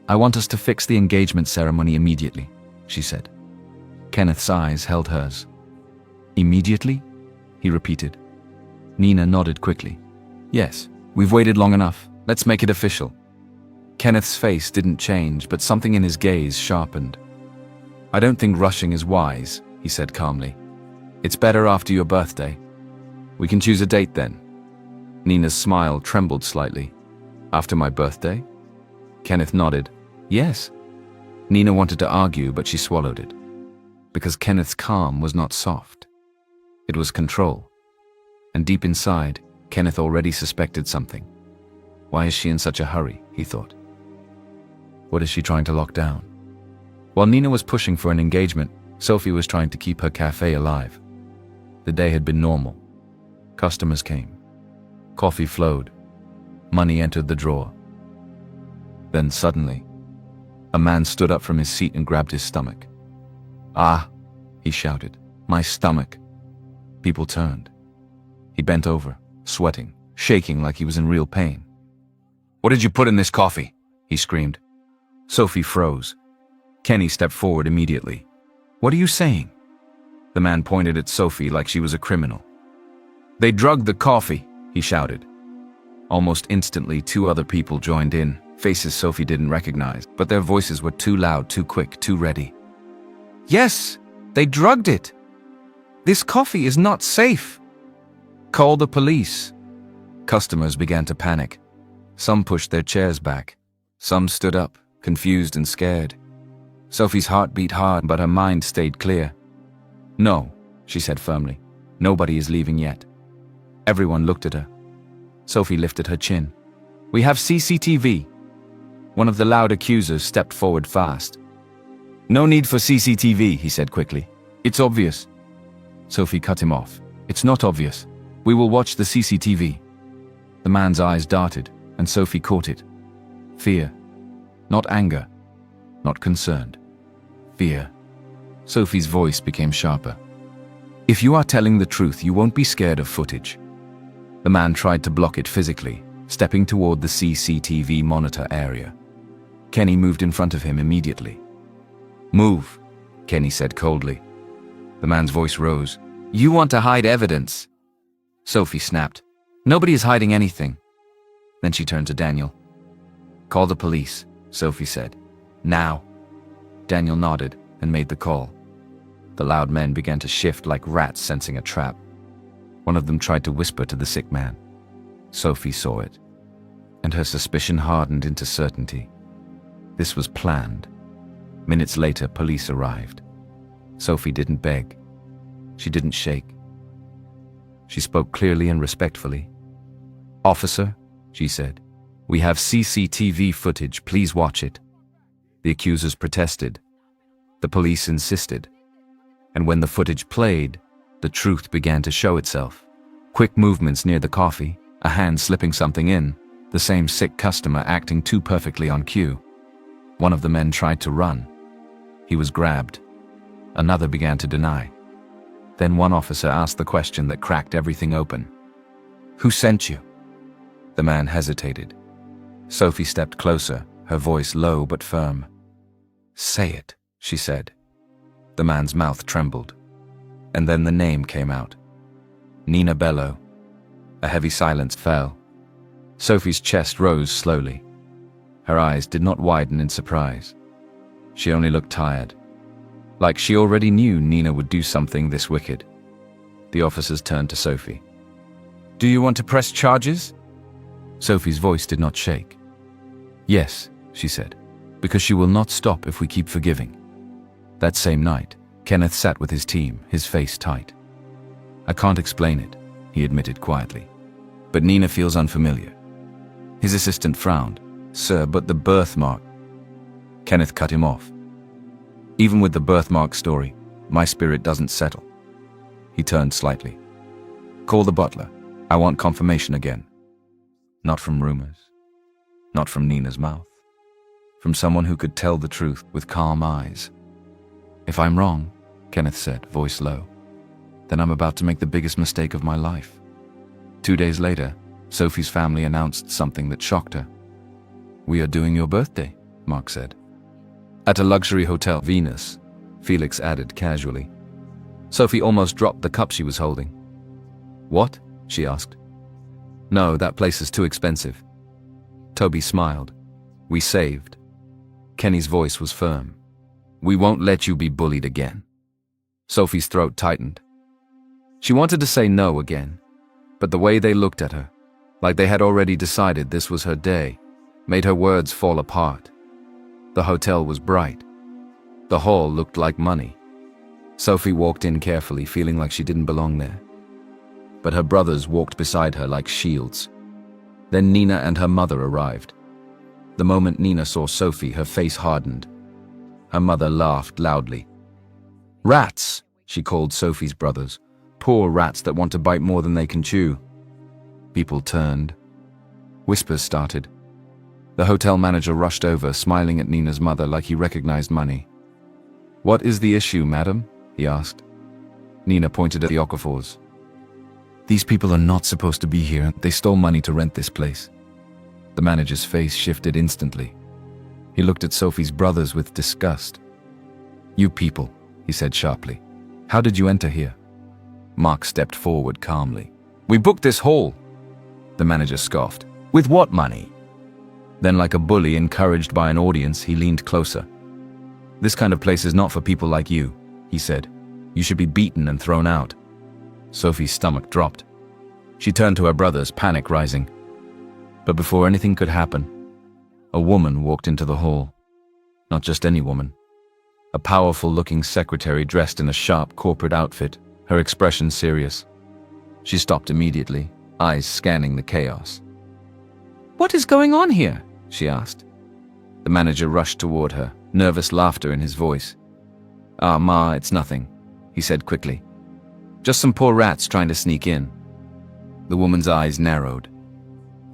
I want us to fix the engagement ceremony immediately, she said. Kenneth's eyes held hers. Immediately? He repeated. Nina nodded quickly. Yes, we've waited long enough. Let's make it official. Kenneth's face didn't change, but something in his gaze sharpened. I don't think rushing is wise, he said calmly. It's better after your birthday. We can choose a date then. Nina's smile trembled slightly. After my birthday? Kenneth nodded. Yes. Nina wanted to argue, but she swallowed it. Because Kenneth's calm was not soft. It was control. And deep inside, Kenneth already suspected something. Why is she in such a hurry, he thought. What is she trying to lock down? While Nina was pushing for an engagement, Sophie was trying to keep her cafe alive. The day had been normal. Customers came. Coffee flowed. Money entered the drawer. Then suddenly, a man stood up from his seat and grabbed his stomach. Ah, he shouted, my stomach. People turned. He bent over, sweating, shaking like he was in real pain. What did you put in this coffee? He screamed. Sophie froze. Kenny stepped forward immediately. What are you saying? The man pointed at Sophie like she was a criminal. They drugged the coffee, he shouted. Almost instantly, two other people joined in, faces Sophie didn't recognize, but their voices were too loud, too quick, too ready. Yes, they drugged it. This coffee is not safe. Call the police. Customers began to panic. Some pushed their chairs back. Some stood up, confused and scared. Sophie's heart beat hard, but her mind stayed clear. No, she said firmly. Nobody is leaving yet. Everyone looked at her. Sophie lifted her chin. We have CCTV. One of the loud accusers stepped forward fast. No need for CCTV, he said quickly. It's obvious. Sophie cut him off. It's not obvious. We will watch the CCTV. The man's eyes darted, and Sophie caught it. Fear. Not anger. Not concerned. Fear. Sophie's voice became sharper. If you are telling the truth, you won't be scared of footage. The man tried to block it physically, stepping toward the CCTV monitor area. Kenny moved in front of him immediately. Move, Kenny said coldly. The man's voice rose. You want to hide evidence. Sophie snapped. Nobody is hiding anything. Then she turned to Daniel. Call the police, Sophie said. Now. Daniel nodded and made the call. The loud men began to shift like rats sensing a trap. One of them tried to whisper to the sick man. Sophie saw it, and her suspicion hardened into certainty. This was planned. Minutes later, police arrived. Sophie didn't beg. She didn't shake. She spoke clearly and respectfully. "Officer," she said, "we have CCTV footage. Please watch it." The accusers protested. The police insisted. And when the footage played, the truth began to show itself. Quick movements near the coffee, a hand slipping something in, the same sick customer acting too perfectly on cue. One of the men tried to run. He was grabbed. Another began to deny. Then one officer asked the question that cracked everything open. "Who sent you?" The man hesitated. Sophie stepped closer, her voice low but firm. "Say it," she said. The man's mouth trembled. And then the name came out. Nina Bello. A heavy silence fell. Sophie's chest rose slowly. Her eyes did not widen in surprise. She only looked tired. Like she already knew Nina would do something this wicked. The officers turned to Sophie. "Do you want to press charges?" Sophie's voice did not shake. "Yes," she said, "because she will not stop if we keep forgiving." That same night, Kenneth sat with his team, his face tight. "I can't explain it," he admitted quietly, "but Nina feels unfamiliar." His assistant frowned. "Sir, but the birthmark..." Kenneth cut him off. "Even with the birthmark story, my spirit doesn't settle." He turned slightly. "Call the butler. I want confirmation again. Not from rumors. Not from Nina's mouth. From someone who could tell the truth with calm eyes." "If I'm wrong," Kenneth said, voice low, "then I'm about to make the biggest mistake of my life." 2 days later, Sophie's family announced something that shocked her. "We are doing your birthday," Mark said. "At a luxury hotel, Venus," Felix added casually. Sophie almost dropped the cup she was holding. "What?" she asked. "No, that place is too expensive." Toby smiled. "We saved." Kenny's voice was firm. "We won't let you be bullied again." Sophie's throat tightened. She wanted to say no again, but the way they looked at her, like they had already decided this was her day, made her words fall apart. The hotel was bright. The hall looked like money. Sophie walked in carefully, feeling like she didn't belong there. But her brothers walked beside her like shields. Then Nina and her mother arrived. The moment Nina saw Sophie, her face hardened. Her mother laughed loudly. "Rats," she called Sophie's brothers. "Poor rats that want to bite more than they can chew." People turned. Whispers started. The hotel manager rushed over, smiling at Nina's mother like he recognized money. "What is the issue, madam?" he asked. Nina pointed at the Okafors. "These people are not supposed to be here. They stole money to rent this place." The manager's face shifted instantly. He looked at Sophie's brothers with disgust. "You people," he said sharply. "How did you enter here?" Mark stepped forward calmly. "We booked this hall." The manager scoffed. "With what money?" Then, like a bully encouraged by an audience, he leaned closer. "This kind of place is not for people like you," he said. "You should be beaten and thrown out." Sophie's stomach dropped. She turned to her brothers, panic rising. But before anything could happen, a woman walked into the hall. Not just any woman. A powerful-looking secretary dressed in a sharp corporate outfit, her expression serious. She stopped immediately, eyes scanning the chaos. "What is going on here?" she asked. The manager rushed toward her, nervous laughter in his voice. "Ah, Ma, it's nothing," he said quickly. "Just some poor rats trying to sneak in." The woman's eyes narrowed.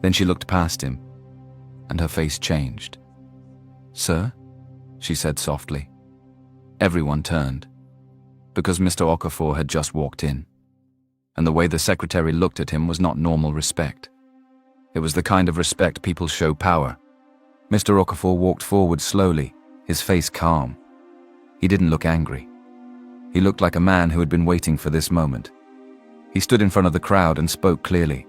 Then she looked past him, and her face changed. "Sir?" she said softly. Everyone turned, because Mr. Okafor had just walked in. And the way the secretary looked at him was not normal respect. It was the kind of respect people show power. Mr. Okafor walked forward slowly, his face calm. He didn't look angry. He looked like a man who had been waiting for this moment. He stood in front of the crowd and spoke clearly.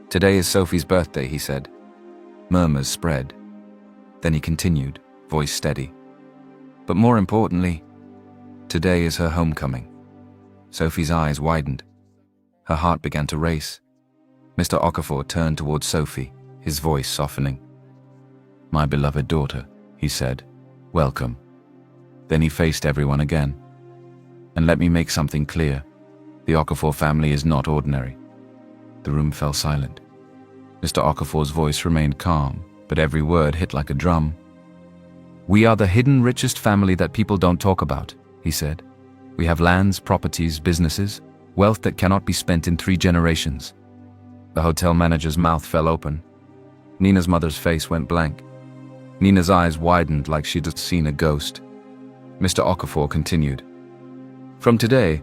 "Today is Sophie's birthday," he said. Murmurs spread. Then he continued, voice steady. "But more importantly, Today is her homecoming. Sophie's eyes widened. Her heart began to race. Mr. Okafor turned towards Sophie, his voice softening. "My beloved daughter," he said, "welcome." Then he faced everyone again. "And let me make something clear. The Okafor family is not ordinary." The room fell silent. Mr. Okafor's voice remained calm, but every word hit like a drum. "We are the hidden richest family that people don't talk about," he said. "We have lands, properties, businesses, wealth that cannot be spent in 3 generations." The hotel manager's mouth fell open. Nina's mother's face went blank. Nina's eyes widened like she'd seen a ghost. Mr. Okafor continued. "From today,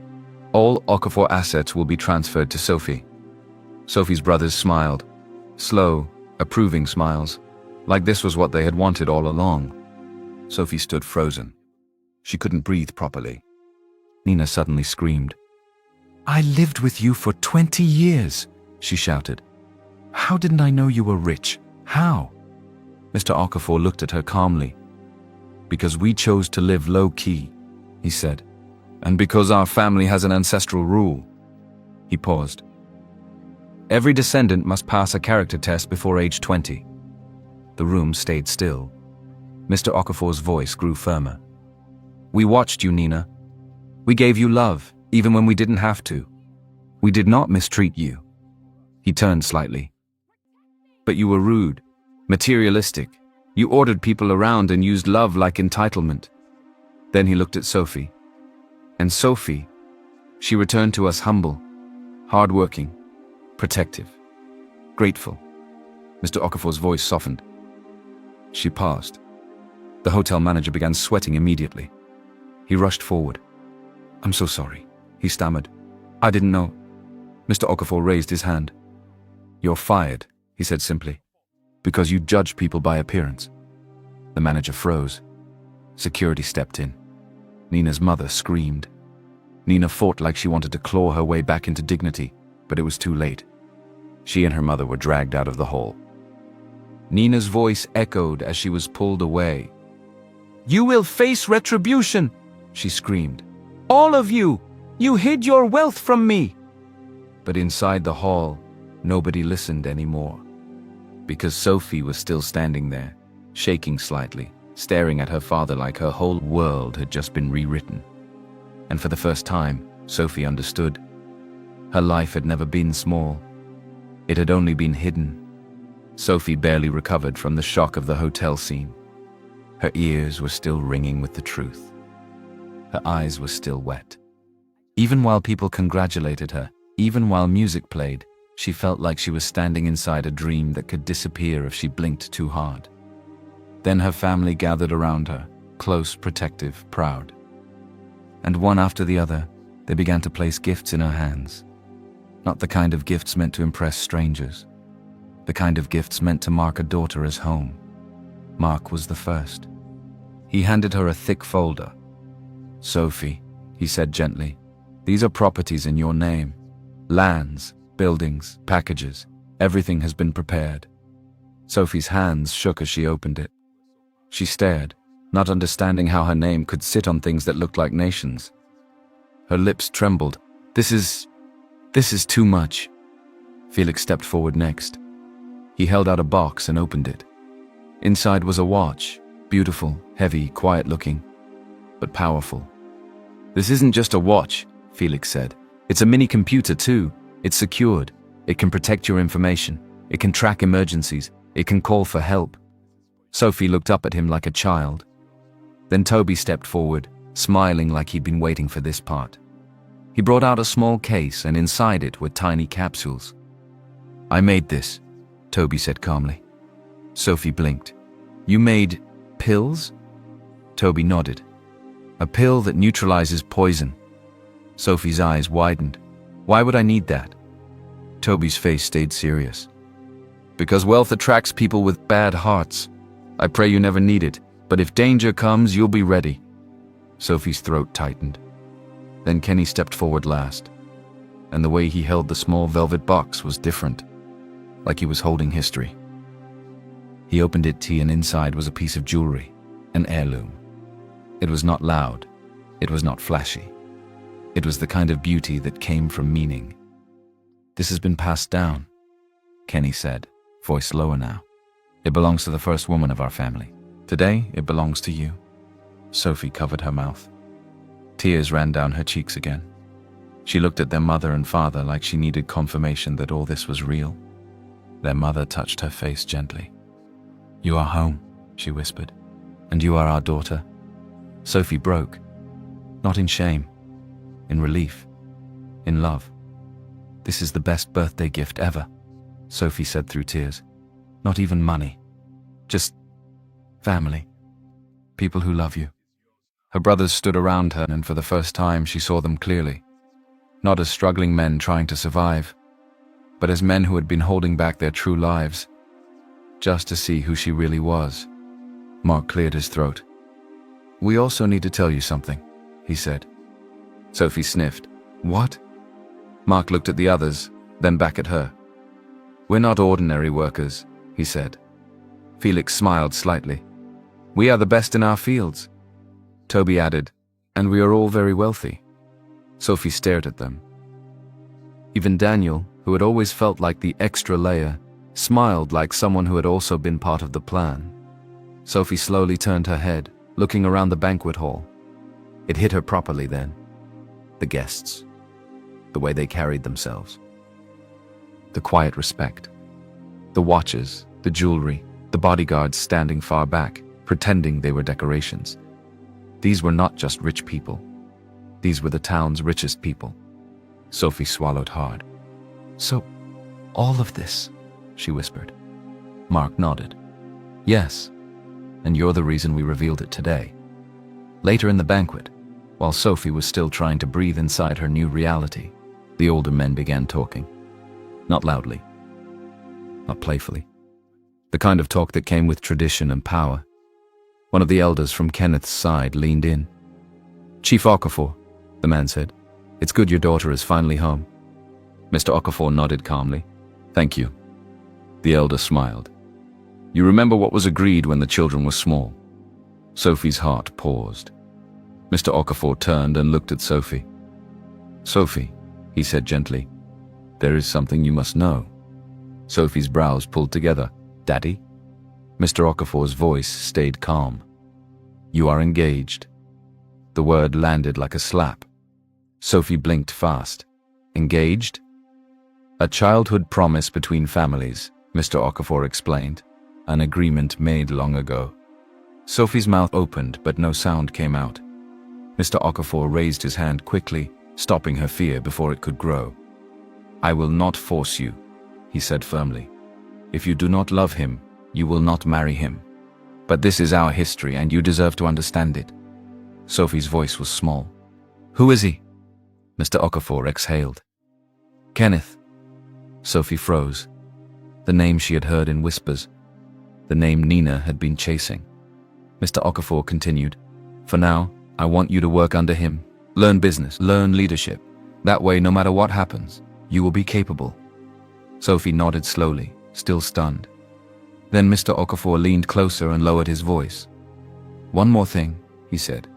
all Okafor assets will be transferred to Sophie." Sophie's brothers smiled. Slow, approving smiles, like this was what they had wanted all along. Sophie stood frozen. She couldn't breathe properly. Nina suddenly screamed. "I lived with you for 20 years, she shouted. "How didn't I know you were rich? How?" Mr. Okafor looked at her calmly. "Because we chose to live low-key," he said. "And because our family has an ancestral rule." He paused. "Every descendant must pass a character test before age 20. The room stayed still. Mr. Okafor's voice grew firmer. "We watched you, Nina. We gave you love, even when we didn't have to. We did not mistreat you." He turned slightly. "But you were rude, materialistic. You ordered people around and used love like entitlement." Then he looked at Sophie. And Sophie, she returned to us humble, hardworking, protective, grateful. Mr. Okafor's voice softened. She passed. The hotel manager began sweating immediately. He rushed forward. "I'm so sorry," he stammered. "I didn't know." Mr. Okafor raised his hand. "You're fired," he said simply, "because you judge people by appearance." The manager froze. Security stepped in. Nina's mother screamed. Nina fought like she wanted to claw her way back into dignity, but it was too late. She and her mother were dragged out of the hall. Nina's voice echoed as she was pulled away. "You will face retribution," she screamed. "All of you! You hid your wealth from me!" But inside the hall, nobody listened anymore. Because Sophie was still standing there, shaking slightly, staring at her father like her whole world had just been rewritten. And for the first time, Sophie understood. Her life had never been small. It had only been hidden. Sophie barely recovered from the shock of the hotel scene. Her ears were still ringing with the truth. Her eyes were still wet. Even while people congratulated her, even while music played, she felt like she was standing inside a dream that could disappear if she blinked too hard. Then her family gathered around her, close, protective, proud. And one after the other, they began to place gifts in her hands. Not the kind of gifts meant to impress strangers. The kind of gifts meant to mark a daughter as home. Mark was the first. He handed her a thick folder. "Sophie," he said gently, "these are properties in your name. Lands, buildings, packages, everything has been prepared." Sophie's hands shook as she opened it. She stared, not understanding how her name could sit on things that looked like nations. Her lips trembled. This is too much." Felix stepped forward next. He held out a box and opened it. Inside was a watch, beautiful, heavy, quiet-looking, but powerful. "This isn't just a watch," Felix said. "It's a mini-computer too. It's secured. It can protect your information. It can track emergencies. It can call for help." Sophie looked up at him like a child. Then Toby stepped forward, smiling like he'd been waiting for this part. He brought out a small case, and inside it were tiny capsules. "I made this," Toby said calmly. Sophie blinked. "You made pills?" Toby nodded. "A pill that neutralizes poison." Sophie's eyes widened. "Why would I need that?" Toby's face stayed serious. "Because wealth attracts people with bad hearts. I pray you never need it, but if danger comes, you'll be ready." Sophie's throat tightened. Then Kenny stepped forward last, and the way he held the small velvet box was different, like he was holding history. He opened it, and inside was a piece of jewelry, an heirloom. It was not loud. It was not flashy. It was the kind of beauty that came from meaning. "This has been passed down," Kenny said, voice lower now. "It belongs to the first woman of our family. Today, it belongs to you." Sophie covered her mouth. Tears ran down her cheeks again. She looked at their mother and father like she needed confirmation that all this was real. Their mother touched her face gently. "You are home," she whispered, "and you are our daughter." Sophie broke, not in shame, in relief, in love. "This is the best birthday gift ever," Sophie said through tears. "Not even money, just family, people who love you." Her brothers stood around her, and for the first time she saw them clearly. Not as struggling men trying to survive, but as men who had been holding back their true lives, just to see who she really was. Mark cleared his throat. "We also need to tell you something," he said. Sophie sniffed. "What?" Mark looked at the others, then back at her. "We're not ordinary workers," he said. Felix smiled slightly. "We are the best in our fields." Toby added, "And we are all very wealthy." Sophie stared at them. Even Daniel, who had always felt like the extra layer, smiled like someone who had also been part of the plan. Sophie slowly turned her head, looking around the banquet hall. It hit her properly then. The guests. The way they carried themselves. The quiet respect. The watches, the jewelry, the bodyguards standing far back, pretending they were decorations. These were not just rich people. These were the town's richest people. Sophie swallowed hard. "So, all of this," she whispered. Mark nodded. "Yes, and you're the reason we revealed it today." Later in the banquet, while Sophie was still trying to breathe inside her new reality, the older men began talking. Not loudly. Not playfully. The kind of talk that came with tradition and power. One of the elders from Kenneth's side leaned in. "Chief Okafor," the man said, "it's good your daughter is finally home." Mr. Okafor nodded calmly. "Thank you." The elder smiled. "You remember what was agreed when the children were small?" Sophie's heart paused. Mr. Okafor turned and looked at Sophie. "Sophie," he said gently, "there is something you must know." Sophie's brows pulled together. "Daddy?" Mr. Okafor's voice stayed calm. "You are engaged." The word landed like a slap. Sophie blinked fast. "Engaged?" "A childhood promise between families," Mr. Okafor explained. "An agreement made long ago." Sophie's mouth opened, but no sound came out. Mr. Okafor raised his hand quickly, stopping her fear before it could grow. "I will not force you," he said firmly. "If you do not love him, you will not marry him. But this is our history, and you deserve to understand it." Sophie's voice was small. "Who is he?" Mr. Okafor exhaled. "Kenneth." Sophie froze. The name she had heard in whispers. The name Nina had been chasing. Mr. Okafor continued, "For now, I want you to work under him. Learn business, learn leadership. That way, no matter what happens, you will be capable." Sophie nodded slowly, still stunned. Then Mr. Okafor leaned closer and lowered his voice. "One more thing," he said.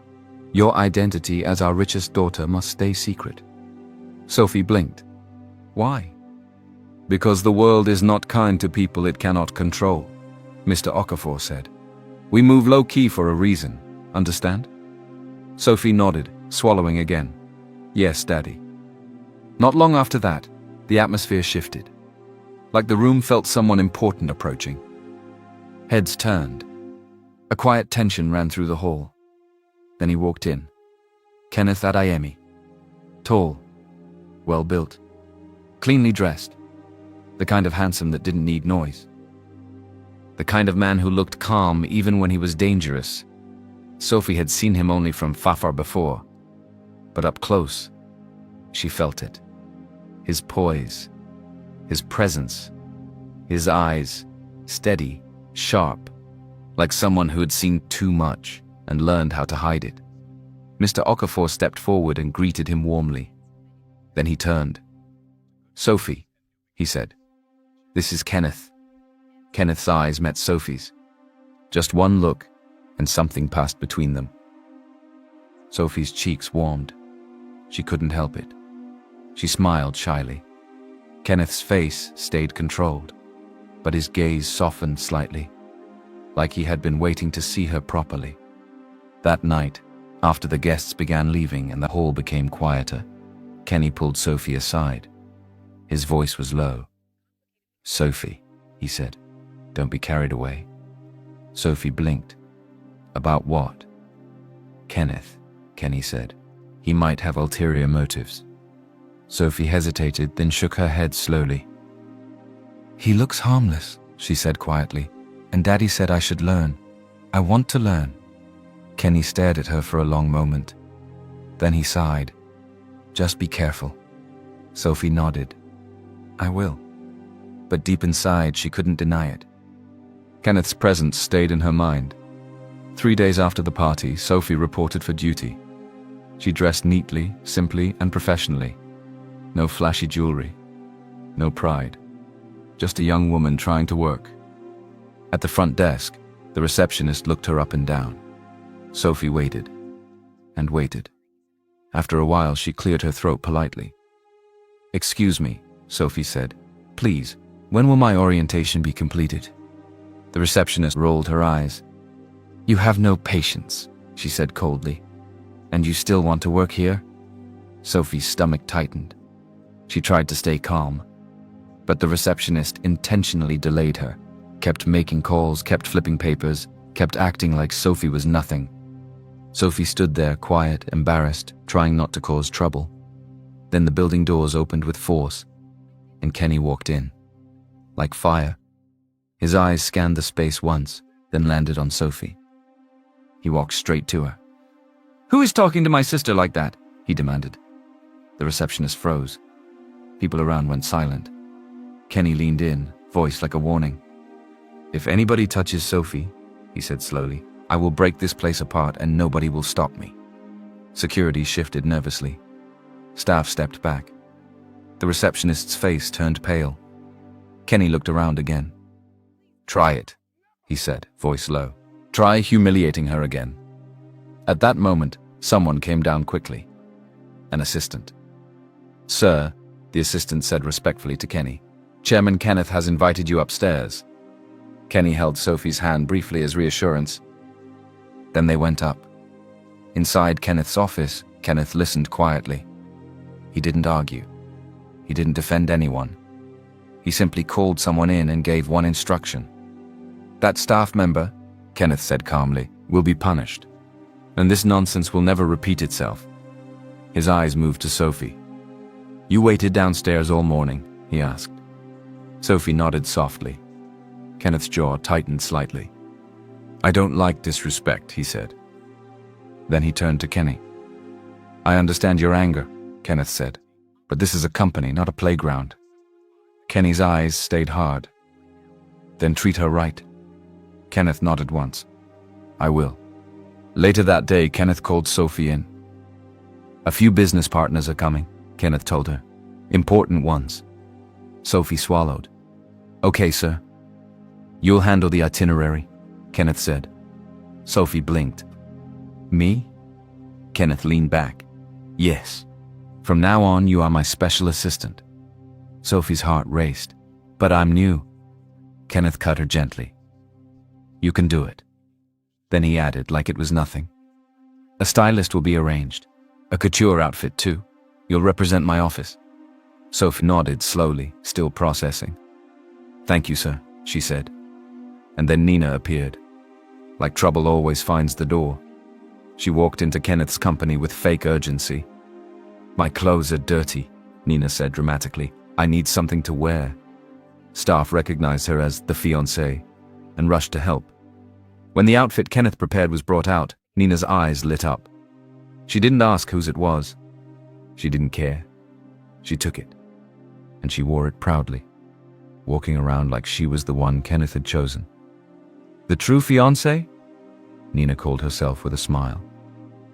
"Your identity as our richest daughter must stay secret." Sophie blinked. "Why?" "Because the world is not kind to people it cannot control," Mr. Okafor said. "We move low-key for a reason, understand?" Sophie nodded, swallowing again. "Yes, Daddy." Not long after that, the atmosphere shifted. Like the room felt someone important approaching. Heads turned. A quiet tension ran through the hall. Then he walked in. Kenneth Adeyemi. Tall. Well-built. Cleanly dressed. The kind of handsome that didn't need noise. The kind of man who looked calm even when he was dangerous. Sophie had seen him only from far before. But up close, she felt it. His poise. His presence. His eyes. Steady. Sharp. Like someone who had seen too much and learned how to hide it. Mr. Okafor stepped forward and greeted him warmly. Then he turned. "Sophie," he said. "This is Kenneth." Kenneth's eyes met Sophie's. Just one look, and something passed between them. Sophie's cheeks warmed. She couldn't help it. She smiled shyly. Kenneth's face stayed controlled, but his gaze softened slightly, like he had been waiting to see her properly. That night, after the guests began leaving and the hall became quieter, Kenny pulled Sophie aside. His voice was low. "Sophie," he said, "don't be carried away." Sophie blinked. "About what?" "Kenneth," Kenny said. "He might have ulterior motives." Sophie hesitated, then shook her head slowly. "He looks harmless," she said quietly, "and Daddy said I should learn. I want to learn." Kenny stared at her for a long moment. Then he sighed. "Just be careful." Sophie nodded. "I will." But deep inside, she couldn't deny it. Kenneth's presence stayed in her mind. 3 days after the party, Sophie reported for duty. She dressed neatly, simply, and professionally. No flashy jewelry. No pride. Just a young woman trying to work. At the front desk, the receptionist looked her up and down. Sophie waited. And waited. After a while, she cleared her throat politely. "Excuse me," Sophie said. "Please, when will my orientation be completed?" The receptionist rolled her eyes. "You have no patience," she said coldly. "And you still want to work here?" Sophie's stomach tightened. She tried to stay calm, but the receptionist intentionally delayed her, kept making calls, kept flipping papers, kept acting like Sophie was nothing. Sophie stood there, quiet, embarrassed, trying not to cause trouble. Then the building doors opened with force, and Kenny walked in. Like fire. His eyes scanned the space once, then landed on Sophie. He walked straight to her. "Who is talking to my sister like that?" he demanded. The receptionist froze. People around went silent. Kenny leaned in, voice like a warning. "If anybody touches Sophie," he said slowly, "I will break this place apart and nobody will stop me." Security shifted nervously. Staff stepped back. The receptionist's face turned pale. Kenny looked around again. "Try it," he said, voice low. "Try humiliating her again." At that moment, someone came down quickly. An assistant. "Sir," the assistant said respectfully to Kenny, "Chairman Kenneth has invited you upstairs." Kenny held Sophie's hand briefly as reassurance. Then they went up. Inside Kenneth's office, Kenneth listened quietly. He didn't argue. He didn't defend anyone. He simply called someone in and gave one instruction. "That staff member," Kenneth said calmly, "will be punished. And this nonsense will never repeat itself." His eyes moved to Sophie. "You waited downstairs all morning?" he asked. Sophie nodded softly. Kenneth's jaw tightened slightly. "I don't like disrespect," he said. Then he turned to Kenny. "I understand your anger," Kenneth said, "but this is a company, not a playground." Kenny's eyes stayed hard. "Then treat her right." Kenneth nodded once. "I will." Later that day, Kenneth called Sophie in. "A few business partners are coming," Kenneth told her. "Important ones." Sophie swallowed. "Okay, sir." "You'll handle the itinerary," Kenneth said. Sophie blinked. "Me?" Kenneth leaned back. "Yes. From now on, you are my special assistant." Sophie's heart raced. "But I'm new." Kenneth cut her gently. "You can do it." Then he added, like it was nothing, "A stylist will be arranged. A couture outfit, too. You'll represent my office." Sophie nodded slowly, still processing. "Thank you, sir," she said. And then Nina appeared. Like trouble always finds the door. She walked into Kenneth's company with fake urgency. "My clothes are dirty," Nina said dramatically. "I need something to wear." Staff recognized her as the fiancée and rushed to help. When the outfit Kenneth prepared was brought out, Nina's eyes lit up. She didn't ask whose it was. She didn't care. She took it. And she wore it proudly, walking around like she was the one Kenneth had chosen. "The true fiancée?" Nina called herself with a smile.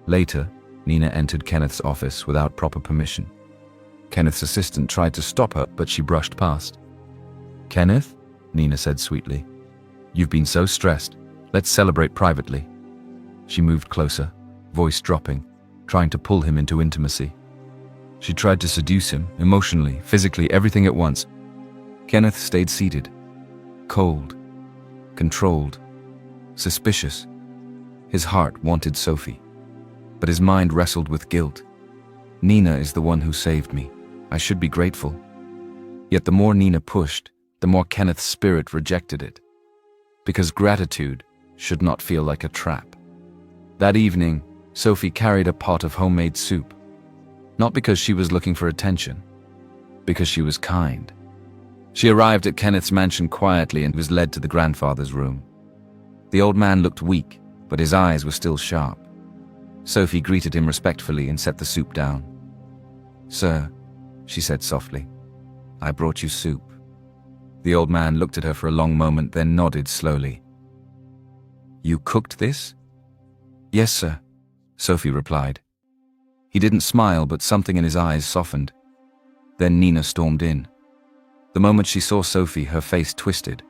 Later, Nina entered Kenneth's office without proper permission. Kenneth's assistant tried to stop her, but she brushed past. "Kenneth," Nina said sweetly, "you've been so stressed. Let's celebrate privately." She moved closer, voice dropping. trying to pull him into intimacy. She tried to seduce him, emotionally, physically, everything at once. Kenneth stayed seated, cold, controlled, suspicious. His heart wanted Sophie, but his mind wrestled with guilt. Nina is the one who saved me. I should be grateful. Yet the more Nina pushed, the more Kenneth's spirit rejected it, because gratitude should not feel like a trap. That evening, Sophie carried a pot of homemade soup, not because she was looking for attention, because she was kind. She arrived at Kenneth's mansion quietly and was led to the grandfather's room. The old man looked weak, but his eyes were still sharp. Sophie greeted him respectfully and set the soup down. "Sir," she said softly, "I brought you soup." The old man looked at her for a long moment, then nodded slowly. "You cooked this?" "Yes, sir," Sophie replied. He didn't smile, but something in his eyes softened. Then Nina stormed in. The moment she saw Sophie, her face twisted.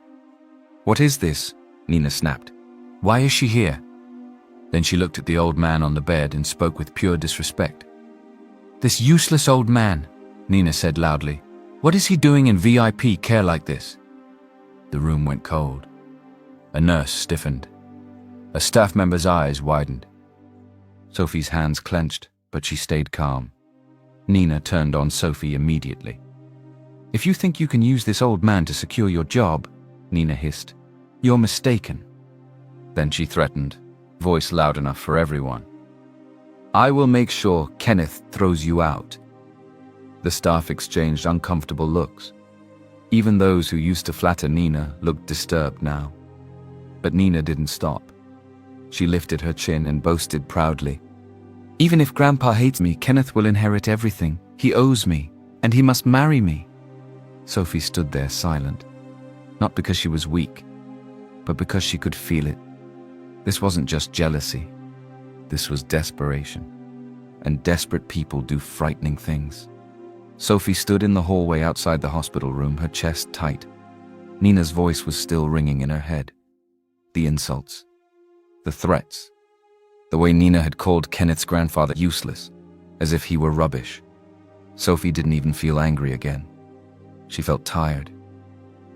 "What is this?" Nina snapped. "Why is she here?" Then she looked at the old man on the bed and spoke with pure disrespect. "This useless old man," Nina said loudly. "What is he doing in VIP care like this?" The room went cold. A nurse stiffened. A staff member's eyes widened. Sophie's hands clenched, but she stayed calm. Nina turned on Sophie immediately. "If you think you can use this old man to secure your job," Nina hissed, "you're mistaken." Then she threatened, voice loud enough for everyone. "I will make sure Kenneth throws you out." The staff exchanged uncomfortable looks. Even those who used to flatter Nina looked disturbed now. But Nina didn't stop. She lifted her chin and boasted proudly. "Even if Grandpa hates me, Kenneth will inherit everything. He owes me, and he must marry me." Sophie stood there silent, not because she was weak, but because she could feel it. This wasn't just jealousy. This was desperation. And desperate people do frightening things. Sophie stood in the hallway outside the hospital room, her chest tight. Nina's voice was still ringing in her head. The insults. The threats. The way Nina had called Kenneth's grandfather useless, as if he were rubbish. Sophie didn't even feel angry again. She felt tired.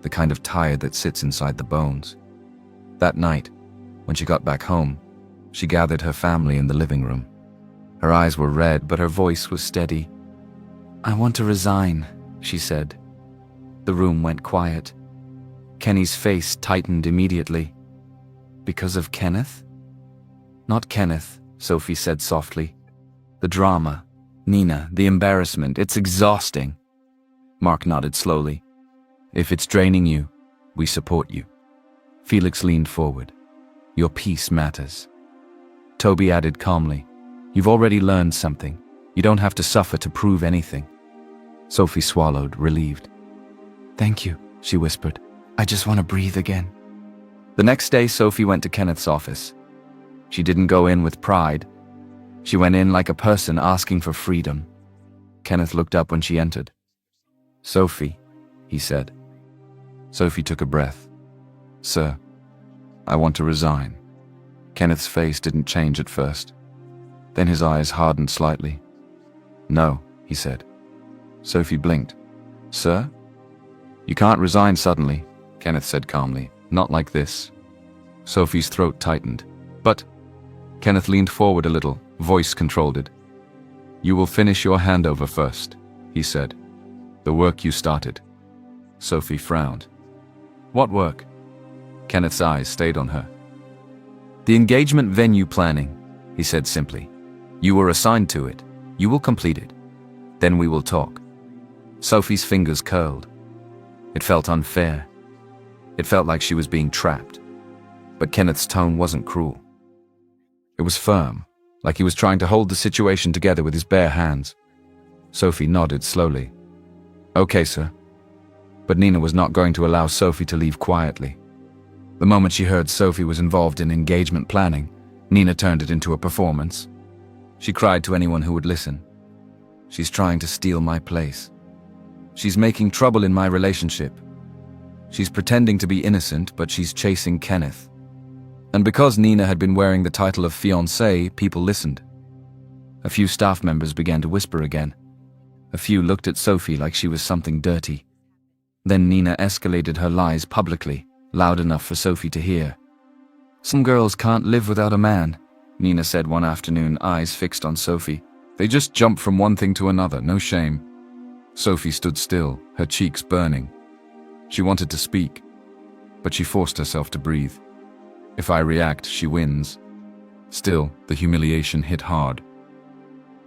The kind of tired that sits inside the bones. That night, when she got back home, she gathered her family in the living room. Her eyes were red, but her voice was steady. "I want to resign," she said. The room went quiet. Kenny's face tightened immediately. "Because of Kenneth?" "Not Kenneth," Sophie said softly. "The drama, Nina, the embarrassment, it's exhausting." Mark nodded slowly. "If it's draining you, we support you." Felix leaned forward. "Your peace matters." Toby added calmly, "You've already learned something. You don't have to suffer to prove anything." Sophie swallowed, relieved. "Thank you," she whispered. "I just want to breathe again." The next day, Sophie went to Kenneth's office. She didn't go in with pride. She went in like a person asking for freedom. Kenneth looked up when she entered. "Sophie," he said. Sophie took a breath. "Sir, I want to resign." Kenneth's face didn't change at first. Then his eyes hardened slightly. "No," he said. Sophie blinked. "Sir?" "You can't resign suddenly," Kenneth said calmly. "Not like this." Sophie's throat tightened. "But..." Kenneth leaned forward a little, voice controlled. "You will finish your handover first," he said. "The work you started." Sophie frowned. "What work?" Kenneth's eyes stayed on her. "The engagement venue planning," he said simply. "You were assigned to it. You will complete it. Then we will talk." Sophie's fingers curled. It felt unfair. It felt like she was being trapped. But Kenneth's tone wasn't cruel. It was firm, like he was trying to hold the situation together with his bare hands. Sophie nodded slowly. "Okay, sir." But Nina was not going to allow Sophie to leave quietly. The moment she heard Sophie was involved in engagement planning, Nina turned it into a performance. She cried to anyone who would listen. "She's trying to steal my place. She's making trouble in my relationship. She's pretending to be innocent, but she's chasing Kenneth." And because Nina had been wearing the title of fiancée, people listened. A few staff members began to whisper again. A few looked at Sophie like she was something dirty. Then Nina escalated her lies publicly, loud enough for Sophie to hear. "Some girls can't live without a man," Nina said one afternoon, eyes fixed on Sophie. "They just jump from one thing to another, no shame." Sophie stood still, her cheeks burning. She wanted to speak, but she forced herself to breathe. If I react, she wins. Still, the humiliation hit hard,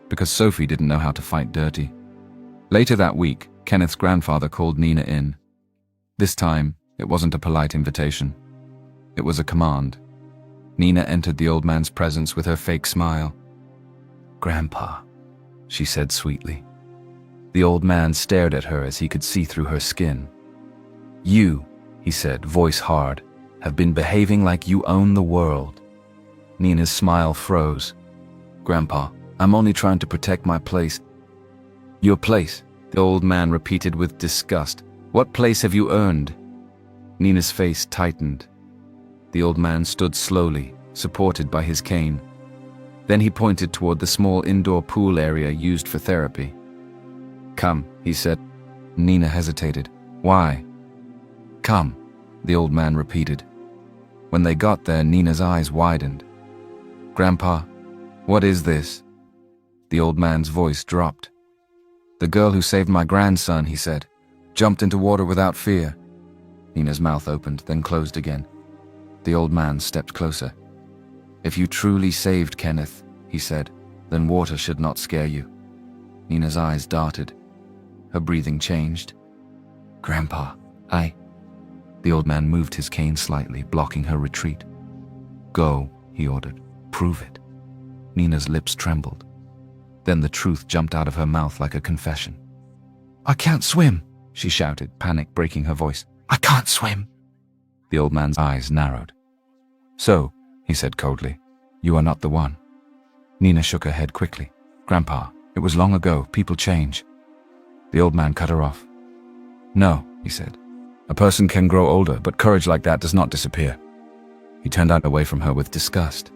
because Sophie didn't know how to fight dirty. Later that week, Kenneth's grandfather called Nina in. This time, it wasn't a polite invitation. It was a command. Nina entered the old man's presence with her fake smile. "Grandpa," she said sweetly. The old man stared at her as he could see through her skin. "You," he said, voice hard, "have been behaving like you own the world." Nina's smile froze. "Grandpa, I'm only trying to protect my place." "Your place," the old man repeated with disgust. "What place have you earned?" Nina's face tightened. The old man stood slowly, supported by his cane. Then he pointed toward the small indoor pool area used for therapy. "Come," he said. Nina hesitated. "Why?" "Come," the old man repeated. When they got there, Nina's eyes widened. "Grandpa, what is this?" The old man's voice dropped. "The girl who saved my grandson," he said, "jumped into water without fear." Nina's mouth opened, then closed again. The old man stepped closer. "If you truly saved Kenneth," he said, "then water should not scare you." Nina's eyes darted. Her breathing changed. "Grandpa, The old man moved his cane slightly, blocking her retreat. "Go," he ordered. "Prove it." Nina's lips trembled. Then the truth jumped out of her mouth like a confession. "I can't swim," she shouted, panic breaking her voice. "I can't swim." The old man's eyes narrowed. "So," he said coldly, "you are not the one." Nina shook her head quickly. "Grandpa, it was long ago. People change." The old man cut her off. "No," he said. "A person can grow older, but courage like that does not disappear." He turned away from her with disgust.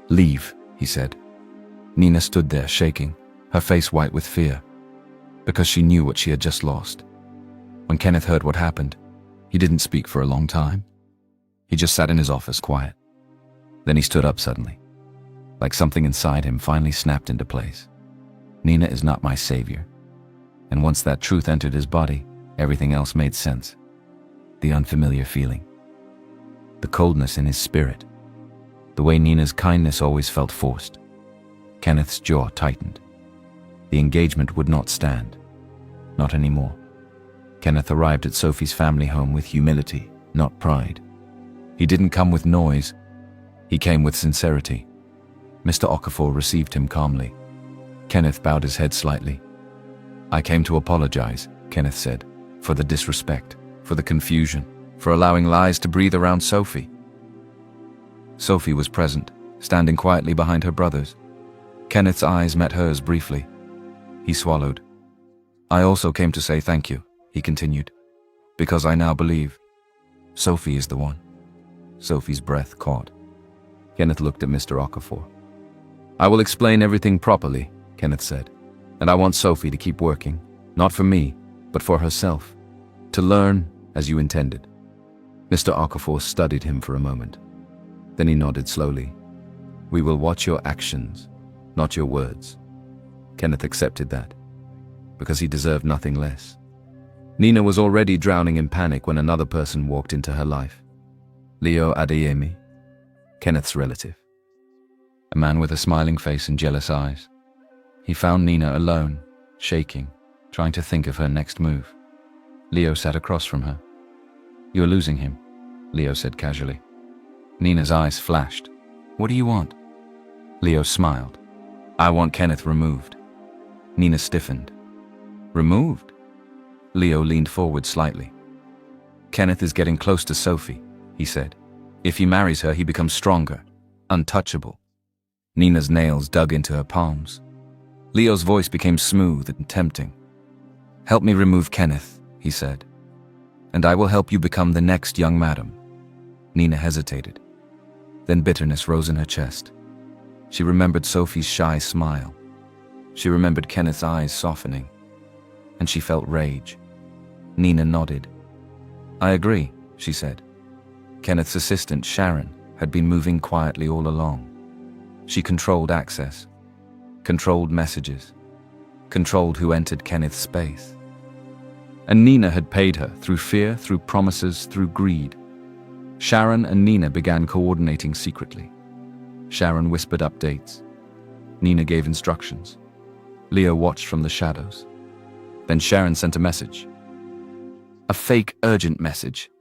"Leave," he said. Nina stood there, shaking, her face white with fear, because she knew what she had just lost. When Kenneth heard what happened, he didn't speak for a long time. He just sat in his office, quiet. Then he stood up suddenly, like something inside him finally snapped into place. Nina is not my savior. And once that truth entered his body, everything else made sense. The unfamiliar feeling, the coldness in his spirit, the way Nina's kindness always felt forced. Kenneth's jaw tightened. The engagement would not stand. Not anymore. Kenneth arrived at Sophie's family home with humility, not pride. He didn't come with noise. He came with sincerity. Mr. Okafor received him calmly. Kenneth bowed his head slightly. "I came to apologize," Kenneth said, "for the disrespect, for the confusion, for allowing lies to breathe around Sophie." Sophie was present, standing quietly behind her brothers. Kenneth's eyes met hers briefly. He swallowed. "I also came to say thank you," he continued, "because I now believe Sophie is the one." Sophie's breath caught. Kenneth looked at Mr. Okafor. "I will explain everything properly," Kenneth said, "and I want Sophie to keep working, not for me, but for herself, to learn as you intended." Mr. Okafor studied him for a moment. Then he nodded slowly. "We will watch your actions, not your words." Kenneth accepted that, because he deserved nothing less. Nina was already drowning in panic when another person walked into her life. Leo Adeyemi, Kenneth's relative. A man with a smiling face and jealous eyes. He found Nina alone, shaking, trying to think of her next move. Leo sat across from her. "You're losing him," Leo said casually. Nina's eyes flashed. "What do you want?" Leo smiled. "I want Kenneth removed." Nina stiffened. "Removed?" Leo leaned forward slightly. "Kenneth is getting close to Sophie," he said. "If he marries her, he becomes stronger, untouchable." Nina's nails dug into her palms. Leo's voice became smooth and tempting. "Help me remove Kenneth," he said, "and I will help you become the next young madam." Nina hesitated. Then bitterness rose in her chest. She remembered Sophie's shy smile. She remembered Kenneth's eyes softening. And she felt rage. Nina nodded. "I agree," she said. Kenneth's assistant, Sharon, had been moving quietly all along. She controlled access, controlled messages, controlled who entered Kenneth's space. And Nina had paid her through fear, through promises, through greed. Sharon and Nina began coordinating secretly. Sharon whispered updates. Nina gave instructions. Leo watched from the shadows. Then Sharon sent a message. A fake, urgent message.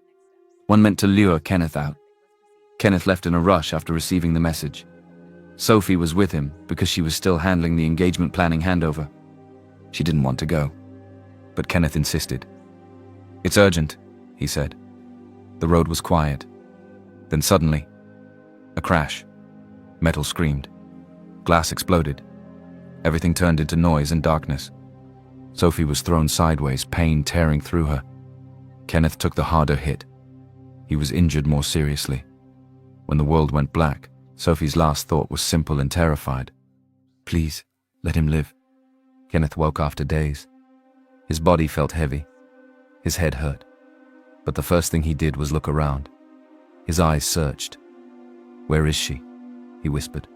One meant to lure Kenneth out. Kenneth left in a rush after receiving the message. Sophie was with him because she was still handling the engagement planning handover. She didn't want to go. But Kenneth insisted. "It's urgent," he said. The road was quiet. Then suddenly, a crash. Metal screamed. Glass exploded. Everything turned into noise and darkness. Sophie was thrown sideways, pain tearing through her. Kenneth took the harder hit. He was injured more seriously. When the world went black, Sophie's last thought was simple and terrified. "Please, let him live." Kenneth woke after days. His body felt heavy. His head hurt. But the first thing he did was look around. His eyes searched. "Where is she?" he whispered.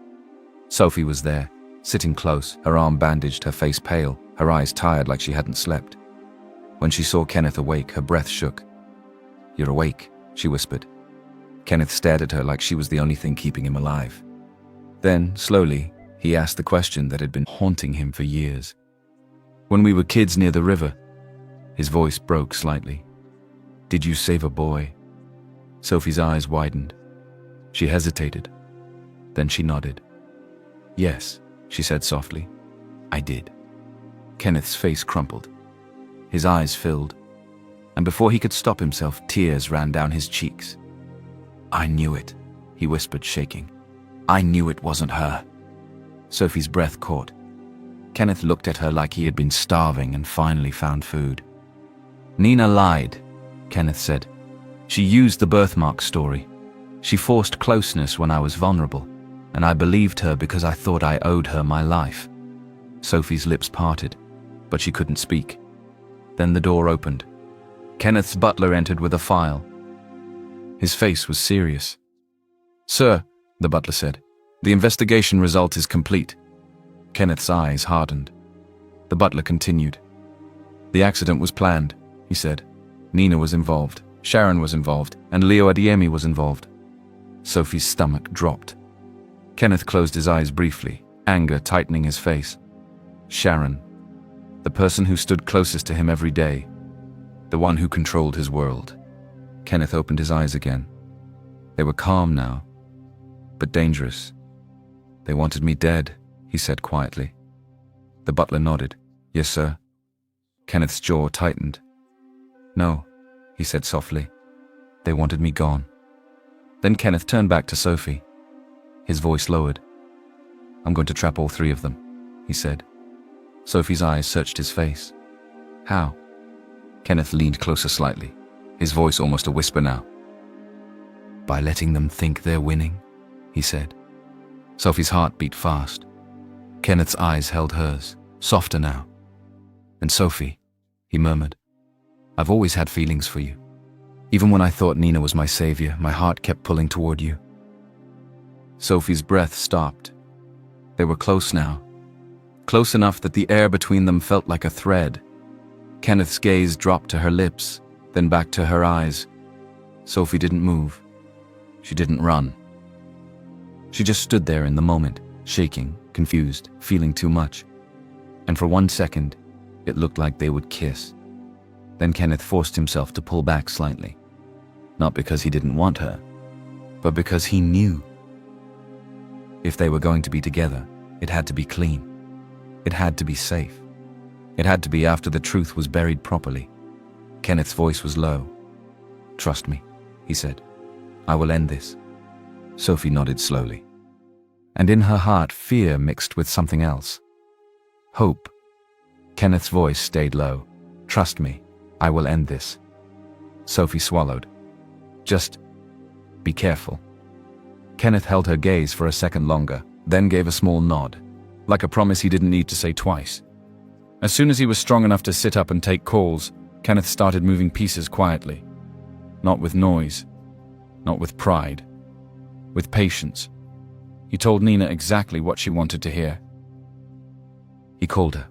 Sophie was there, sitting close, her arm bandaged, her face pale, her eyes tired like she hadn't slept. When she saw Kenneth awake, her breath shook. "You're awake," she whispered. Kenneth stared at her like she was the only thing keeping him alive. Then, slowly, he asked the question that had been haunting him for years. "When we were kids near the river," his voice broke slightly, "did you save a boy?" Sophie's eyes widened. She hesitated. Then she nodded. "Yes," she said softly. "I did." Kenneth's face crumpled. His eyes filled. And before he could stop himself, tears ran down his cheeks. "I knew it," he whispered, shaking. "I knew it wasn't her." Sophie's breath caught. Kenneth looked at her like he had been starving and finally found food. "Nina lied," Kenneth said. "She used the birthmark story. She forced closeness when I was vulnerable, and I believed her because I thought I owed her my life." Sophie's lips parted, but she couldn't speak. Then the door opened. Kenneth's butler entered with a file. His face was serious. "Sir," the butler said, "the investigation result is complete." Kenneth's eyes hardened. The butler continued. "The accident was planned," he said. "Nina was involved, Sharon was involved, and Leo Adiemi was involved." Sophie's stomach dropped. Kenneth closed his eyes briefly, anger tightening his face. Sharon, the person who stood closest to him every day, the one who controlled his world. Kenneth opened his eyes again. They were calm now, but dangerous. "They wanted me dead," he said quietly. The butler nodded. "Yes, sir." Kenneth's jaw tightened. "No," he said softly. "They wanted me gone." Then Kenneth turned back to Sophie. His voice lowered. "I'm going to trap all three of them," he said. Sophie's eyes searched his face. "How?" Kenneth leaned closer slightly, his voice almost a whisper now. "By letting them think they're winning," he said. Sophie's heart beat fast. Kenneth's eyes held hers, softer now. "And Sophie," he murmured, "I've always had feelings for you. Even when I thought Nina was my savior, my heart kept pulling toward you." Sophie's breath stopped. They were close now. Close enough that the air between them felt like a thread. Kenneth's gaze dropped to her lips, then back to her eyes. Sophie didn't move. She didn't run. She just stood there in the moment, shaking, confused, feeling too much. And for 1 second, it looked like they would kiss. Then Kenneth forced himself to pull back slightly. Not because he didn't want her, but because he knew. If they were going to be together, it had to be clean. It had to be safe. It had to be after the truth was buried properly. Kenneth's voice was low. "Trust me," he said. "I will end this." Sophie nodded slowly. And in her heart, fear mixed with something else. Hope. Kenneth's voice stayed low. "Trust me, I will end this." Sophie swallowed. "Just be careful." Kenneth held her gaze for a second longer, then gave a small nod, like a promise he didn't need to say twice. As soon as he was strong enough to sit up and take calls, Kenneth started moving pieces quietly. Not with noise, not with pride, with patience. He told Nina exactly what she wanted to hear. He called her.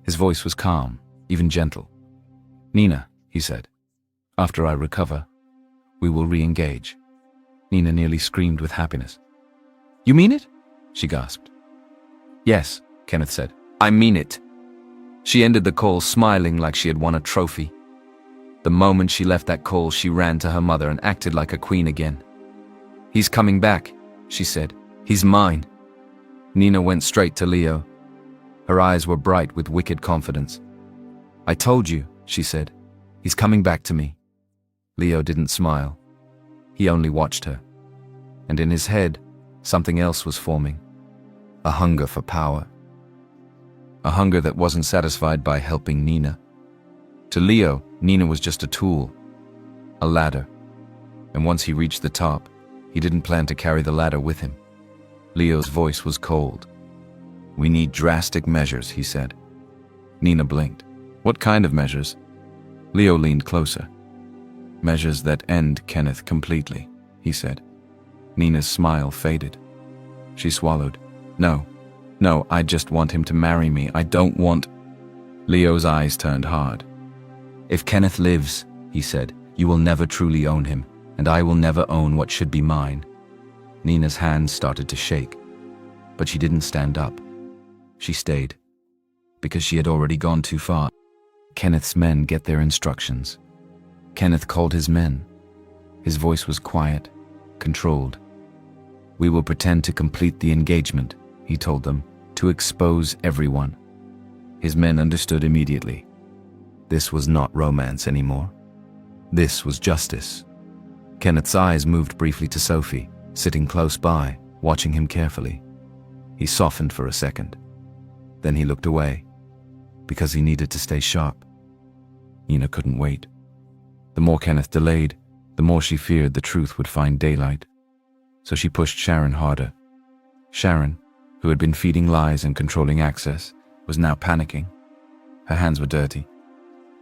His voice was calm, even gentle. "Nina," he said, "after I recover, we will re-engage." Nina nearly screamed with happiness. "You mean it?" she gasped. "Yes," Kenneth said. "I mean it." She ended the call smiling like she had won a trophy. The moment she left that call, she ran to her mother and acted like a queen again. "He's coming back," she said. "He's mine." Nina went straight to Leo. Her eyes were bright with wicked confidence. "I told you," she said. "He's coming back to me." Leo didn't smile. He only watched her. And in his head, something else was forming. A hunger for power. A hunger that wasn't satisfied by helping Nina. To Leo, Nina was just a tool, a ladder. And once he reached the top, he didn't plan to carry the ladder with him. Leo's voice was cold. "We need drastic measures," he said. Nina blinked. "What kind of measures?" Leo leaned closer. "Measures that end Kenneth completely," he said. Nina's smile faded. She swallowed. No, I just want him to marry me. I don't want..." Leo's eyes turned hard. "If Kenneth lives," he said, "you will never truly own him, and I will never own what should be mine." Nina's hands started to shake, but she didn't stand up. She stayed, because she had already gone too far. Kenneth's men get their instructions. Kenneth called his men. His voice was quiet, controlled. "We will pretend to complete the engagement," he told them, "to expose everyone." His men understood immediately. This was not romance anymore. This was justice. Kenneth's eyes moved briefly to Sophie, sitting close by, watching him carefully. He softened for a second. Then he looked away, because he needed to stay sharp. Nina couldn't wait. The more Kenneth delayed, the more she feared the truth would find daylight. So she pushed Sharon harder. Sharon, who had been feeding lies and controlling access, was now panicking. Her hands were dirty,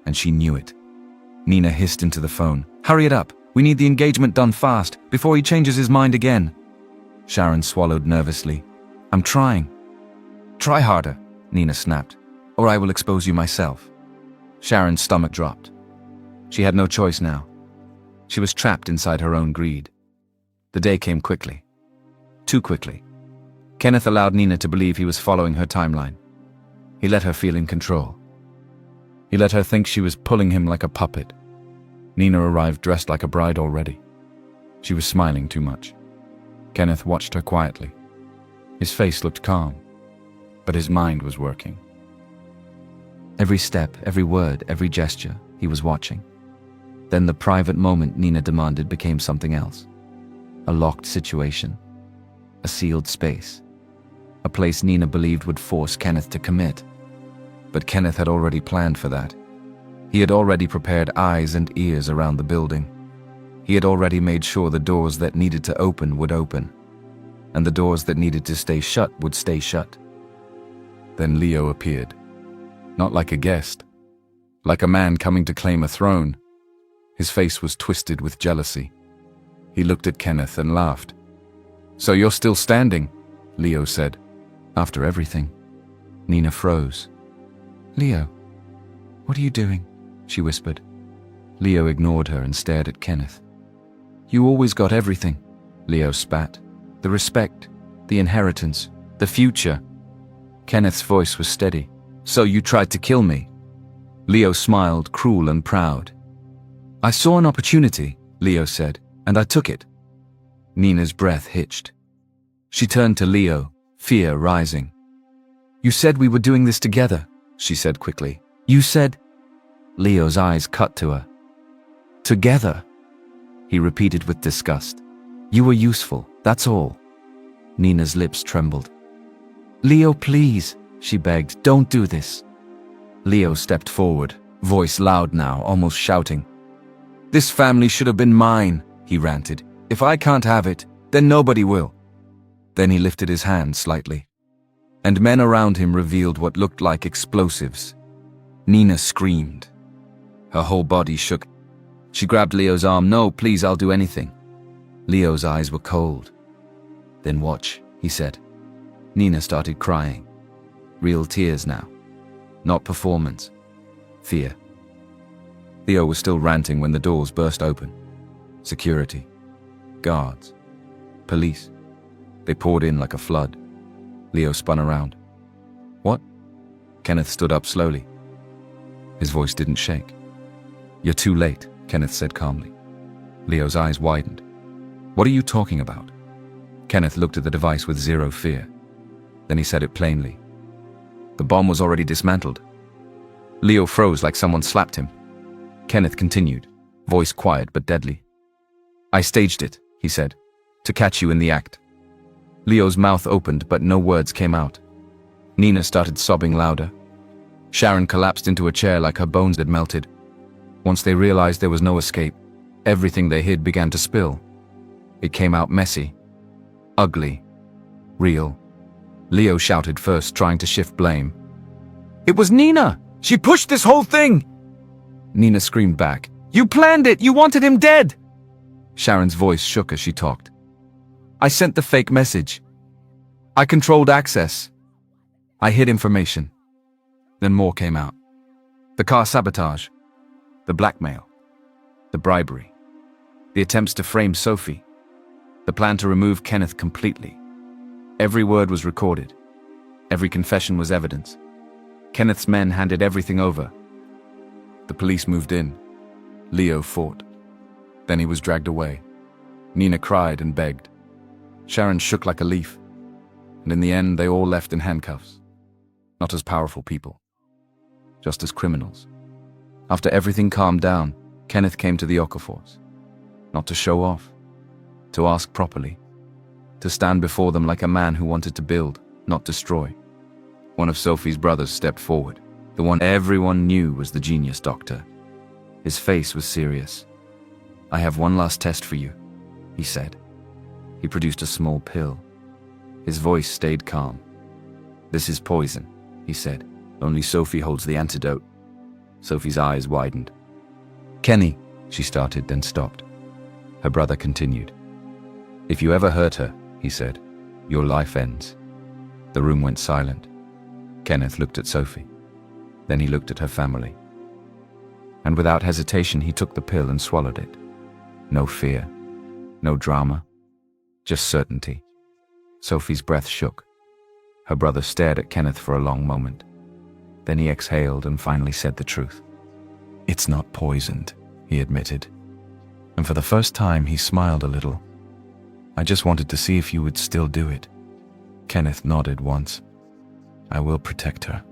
and she knew it. Nina hissed into the phone. "Hurry it up! We need the engagement done fast, before he changes his mind again." Sharon swallowed nervously. "I'm trying." "Try harder," Nina snapped, "or I will expose you myself." Sharon's stomach dropped. She had no choice now. She was trapped inside her own greed. The day came quickly. Too quickly. Kenneth allowed Nina to believe he was following her timeline. He let her feel in control. He let her think she was pulling him like a puppet. Nina arrived dressed like a bride already. She was smiling too much. Kenneth watched her quietly. His face looked calm, but his mind was working. Every step, every word, every gesture, he was watching. Then the private moment Nina demanded became something else. A locked situation. A sealed space. A place Nina believed would force Kenneth to commit. But Kenneth had already planned for that. He had already prepared eyes and ears around the building. He had already made sure the doors that needed to open would open, and the doors that needed to stay shut would stay shut. Then Leo appeared. Not like a guest. Like a man coming to claim a throne. His face was twisted with jealousy. He looked at Kenneth and laughed. "So you're still standing," Leo said. "After everything." Nina froze. "Leo, what are you doing?" she whispered. Leo ignored her and stared at Kenneth. "You always got everything," Leo spat. "The respect, the inheritance, the future." Kenneth's voice was steady. "So you tried to kill me?" Leo smiled, cruel and proud. "I saw an opportunity," Leo said, "and I took it." Nina's breath hitched. She turned to Leo, fear rising. "You said we were doing this together," she said quickly. "You said..." Leo's eyes cut to her. "Together," he repeated with disgust. "You were useful, that's all." Nina's lips trembled. "Leo, please," she begged, "don't do this." Leo stepped forward, voice loud now, almost shouting. "This family should have been mine," he ranted. "If I can't have it, then nobody will." Then he lifted his hand slightly, and men around him revealed what looked like explosives. Nina screamed. Her whole body shook. She grabbed Leo's arm. "No, please, I'll do anything." Leo's eyes were cold. "Then watch," he said. Nina started crying. Real tears now. Not performance. Fear. Leo was still ranting when the doors burst open. Security. Guards. Police. They poured in like a flood. Leo spun around. "What?" Kenneth stood up slowly. His voice didn't shake. "You're too late," Kenneth said calmly. Leo's eyes widened. "What are you talking about?" Kenneth looked at the device with zero fear. Then he said it plainly. "The bomb was already dismantled." Leo froze like someone slapped him. Kenneth continued, voice quiet but deadly. "I staged it," he said, "to catch you in the act." Leo's mouth opened, but no words came out. Nina started sobbing louder. Sharon collapsed into a chair like her bones had melted. Once they realized there was no escape, everything they hid began to spill. It came out messy, ugly, real. Leo shouted first, trying to shift blame. "It was Nina! She pushed this whole thing!" Nina screamed back. "You planned it! You wanted him dead!" Sharon's voice shook as she talked. "I sent the fake message. I controlled access. I hid information." Then more came out. The car sabotage, the blackmail, the bribery, the attempts to frame Sophie, the plan to remove Kenneth completely. Every word was recorded. Every confession was evidence. Kenneth's men handed everything over. The police moved in. Leo fought. Then he was dragged away. Nina cried and begged. Sharon shook like a leaf. And in the end, they all left in handcuffs. Not as powerful people, just as criminals. After everything calmed down, Kenneth came to the Okafors. Not to show off, to ask properly, to stand before them like a man who wanted to build, not destroy. One of Sophie's brothers stepped forward, the one everyone knew was the genius doctor. His face was serious. "I have one last test for you," he said. He produced a small pill. His voice stayed calm. "This is poison," he said. "Only Sophie holds the antidote." Sophie's eyes widened. "Kenny," she started, then stopped. Her brother continued. "If you ever hurt her," he said, "your life ends." The room went silent. Kenneth looked at Sophie. Then he looked at her family. And without hesitation, he took the pill and swallowed it. No fear, no drama, just certainty. Sophie's breath shook. Her brother stared at Kenneth for a long moment. Then he exhaled and finally said the truth. "It's not poisoned," he admitted. And for the first time, he smiled a little. "I just wanted to see if you would still do it." Kenneth nodded once. "I will protect her,"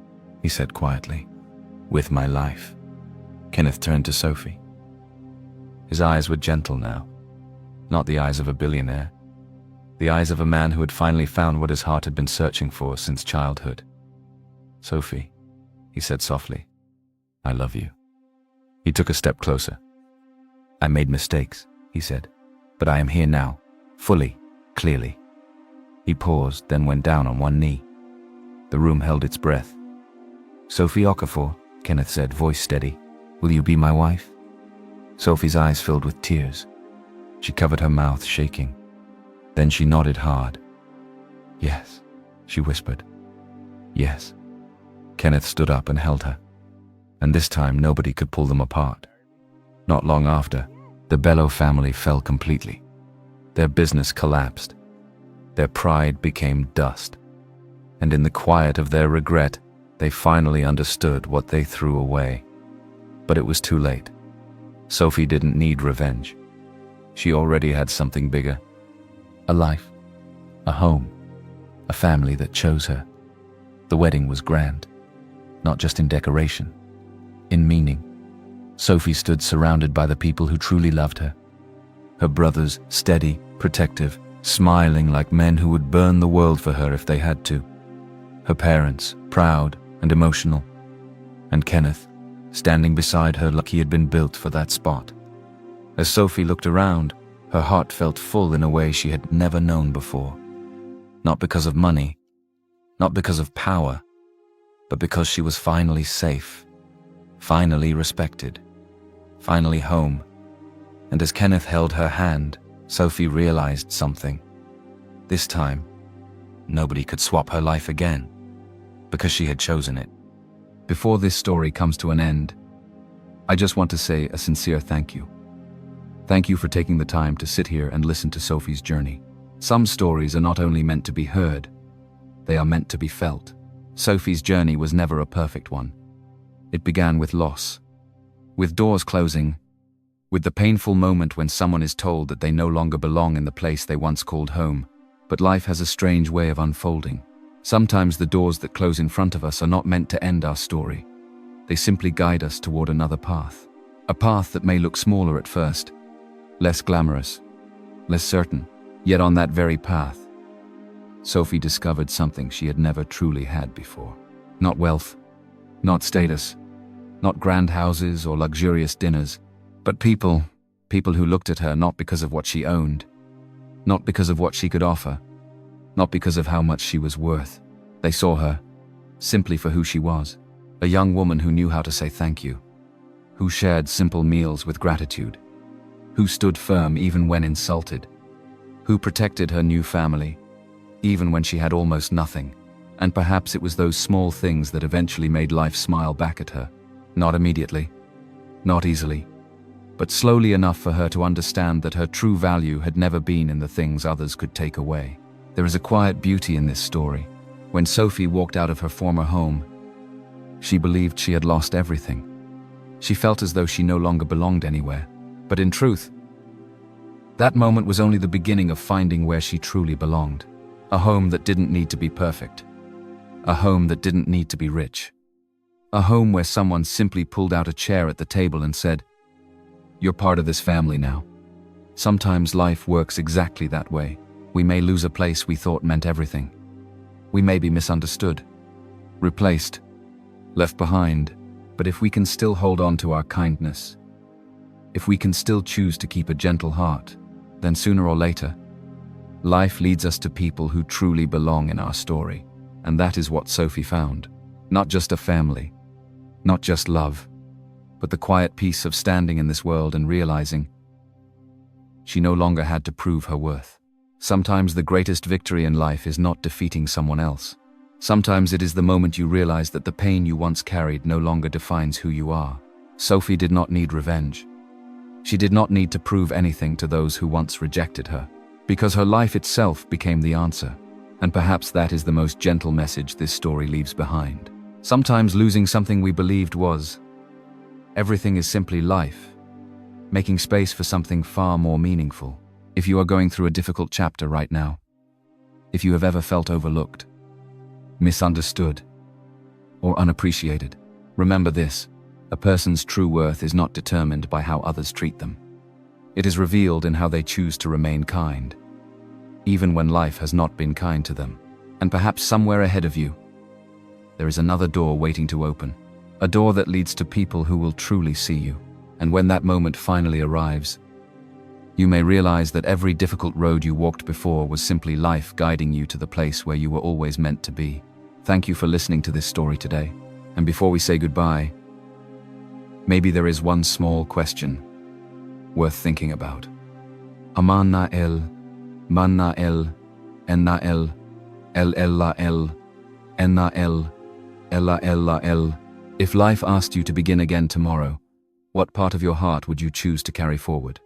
he said quietly. "With my life." Kenneth turned to Sophie. His eyes were gentle now. Not the eyes of a billionaire. The eyes of a man who had finally found what his heart had been searching for since childhood. "Sophie," he said softly, "I love you." He took a step closer. "I made mistakes," he said, "but I am here now, fully, clearly." He paused, then went down on one knee. The room held its breath. "Sophie Okafor," Kenneth said, voice steady, "will you be my wife?" Sophie's eyes filled with tears. She covered her mouth, shaking. Then she nodded hard. "Yes," she whispered. "Yes." Kenneth stood up and held her. And this time nobody could pull them apart. Not long after, the Bello family fell completely. Their business collapsed. Their pride became dust. And in the quiet of their regret, they finally understood what they threw away. But it was too late. Sophie didn't need revenge. She already had something bigger. A life, a home, a family that chose her. The wedding was grand, not just in decoration, in meaning. Sophie stood surrounded by the people who truly loved her. Her brothers, steady, protective, smiling like men who would burn the world for her if they had to. Her parents, proud and emotional. And Kenneth, standing beside her like he had been built for that spot. As Sophie looked around, her heart felt full in a way she had never known before. Not because of money, not because of power, but because she was finally safe, finally respected, finally home. And as Kenneth held her hand, Sophie realized something. This time, nobody could swap her life again, because she had chosen it. Before this story comes to an end, I just want to say a sincere thank you. Thank you for taking the time to sit here and listen to Sophie's journey. Some stories are not only meant to be heard, they are meant to be felt. Sophie's journey was never a perfect one. It began with loss, with doors closing, with the painful moment when someone is told that they no longer belong in the place they once called home. But life has a strange way of unfolding. Sometimes the doors that close in front of us are not meant to end our story. They simply guide us toward another path. A path that may look smaller at first, less glamorous, less certain. Yet on that very path, Sophie discovered something she had never truly had before. Not wealth, not status, not grand houses or luxurious dinners, but people who looked at her not because of what she owned, not because of what she could offer, not because of how much she was worth. They saw her simply for who she was, a young woman who knew how to say thank you, who shared simple meals with gratitude, who stood firm even when insulted, who protected her new family, even when she had almost nothing. And perhaps it was those small things that eventually made life smile back at her. Not immediately, not easily, but slowly enough for her to understand that her true value had never been in the things others could take away. There is a quiet beauty in this story. When Sophie walked out of her former home, she believed she had lost everything. She felt as though she no longer belonged anywhere. But in truth, that moment was only the beginning of finding where she truly belonged. A home that didn't need to be perfect. A home that didn't need to be rich. A home where someone simply pulled out a chair at the table and said, "You're part of this family now." Sometimes life works exactly that way. We may lose a place we thought meant everything. We may be misunderstood, replaced, left behind. But if we can still hold on to our kindness, if we can still choose to keep a gentle heart, then sooner or later, life leads us to people who truly belong in our story. And that is what Sophie found. Not just a family, not just love, but the quiet peace of standing in this world and realizing she no longer had to prove her worth. Sometimes the greatest victory in life is not defeating someone else. Sometimes it is the moment you realize that the pain you once carried no longer defines who you are. Sophie did not need revenge. She did not need to prove anything to those who once rejected her, because her life itself became the answer. And perhaps that is the most gentle message this story leaves behind. Sometimes losing something we believed was everything is simply life, making space for something far more meaningful. If you are going through a difficult chapter right now, if you have ever felt overlooked, misunderstood, or unappreciated, remember this: a person's true worth is not determined by how others treat them. It is revealed in how they choose to remain kind, even when life has not been kind to them. And perhaps somewhere ahead of you, there is another door waiting to open, a door that leads to people who will truly see you. And when that moment finally arrives, you may realize that every difficult road you walked before was simply life guiding you to the place where you were always meant to be. Thank you for listening to this story today. And before we say goodbye, maybe there is one small question worth thinking about. Aman el, man el, enna el la el, enna el, ella la el. If life asked you to begin again tomorrow, what part of your heart would you choose to carry forward?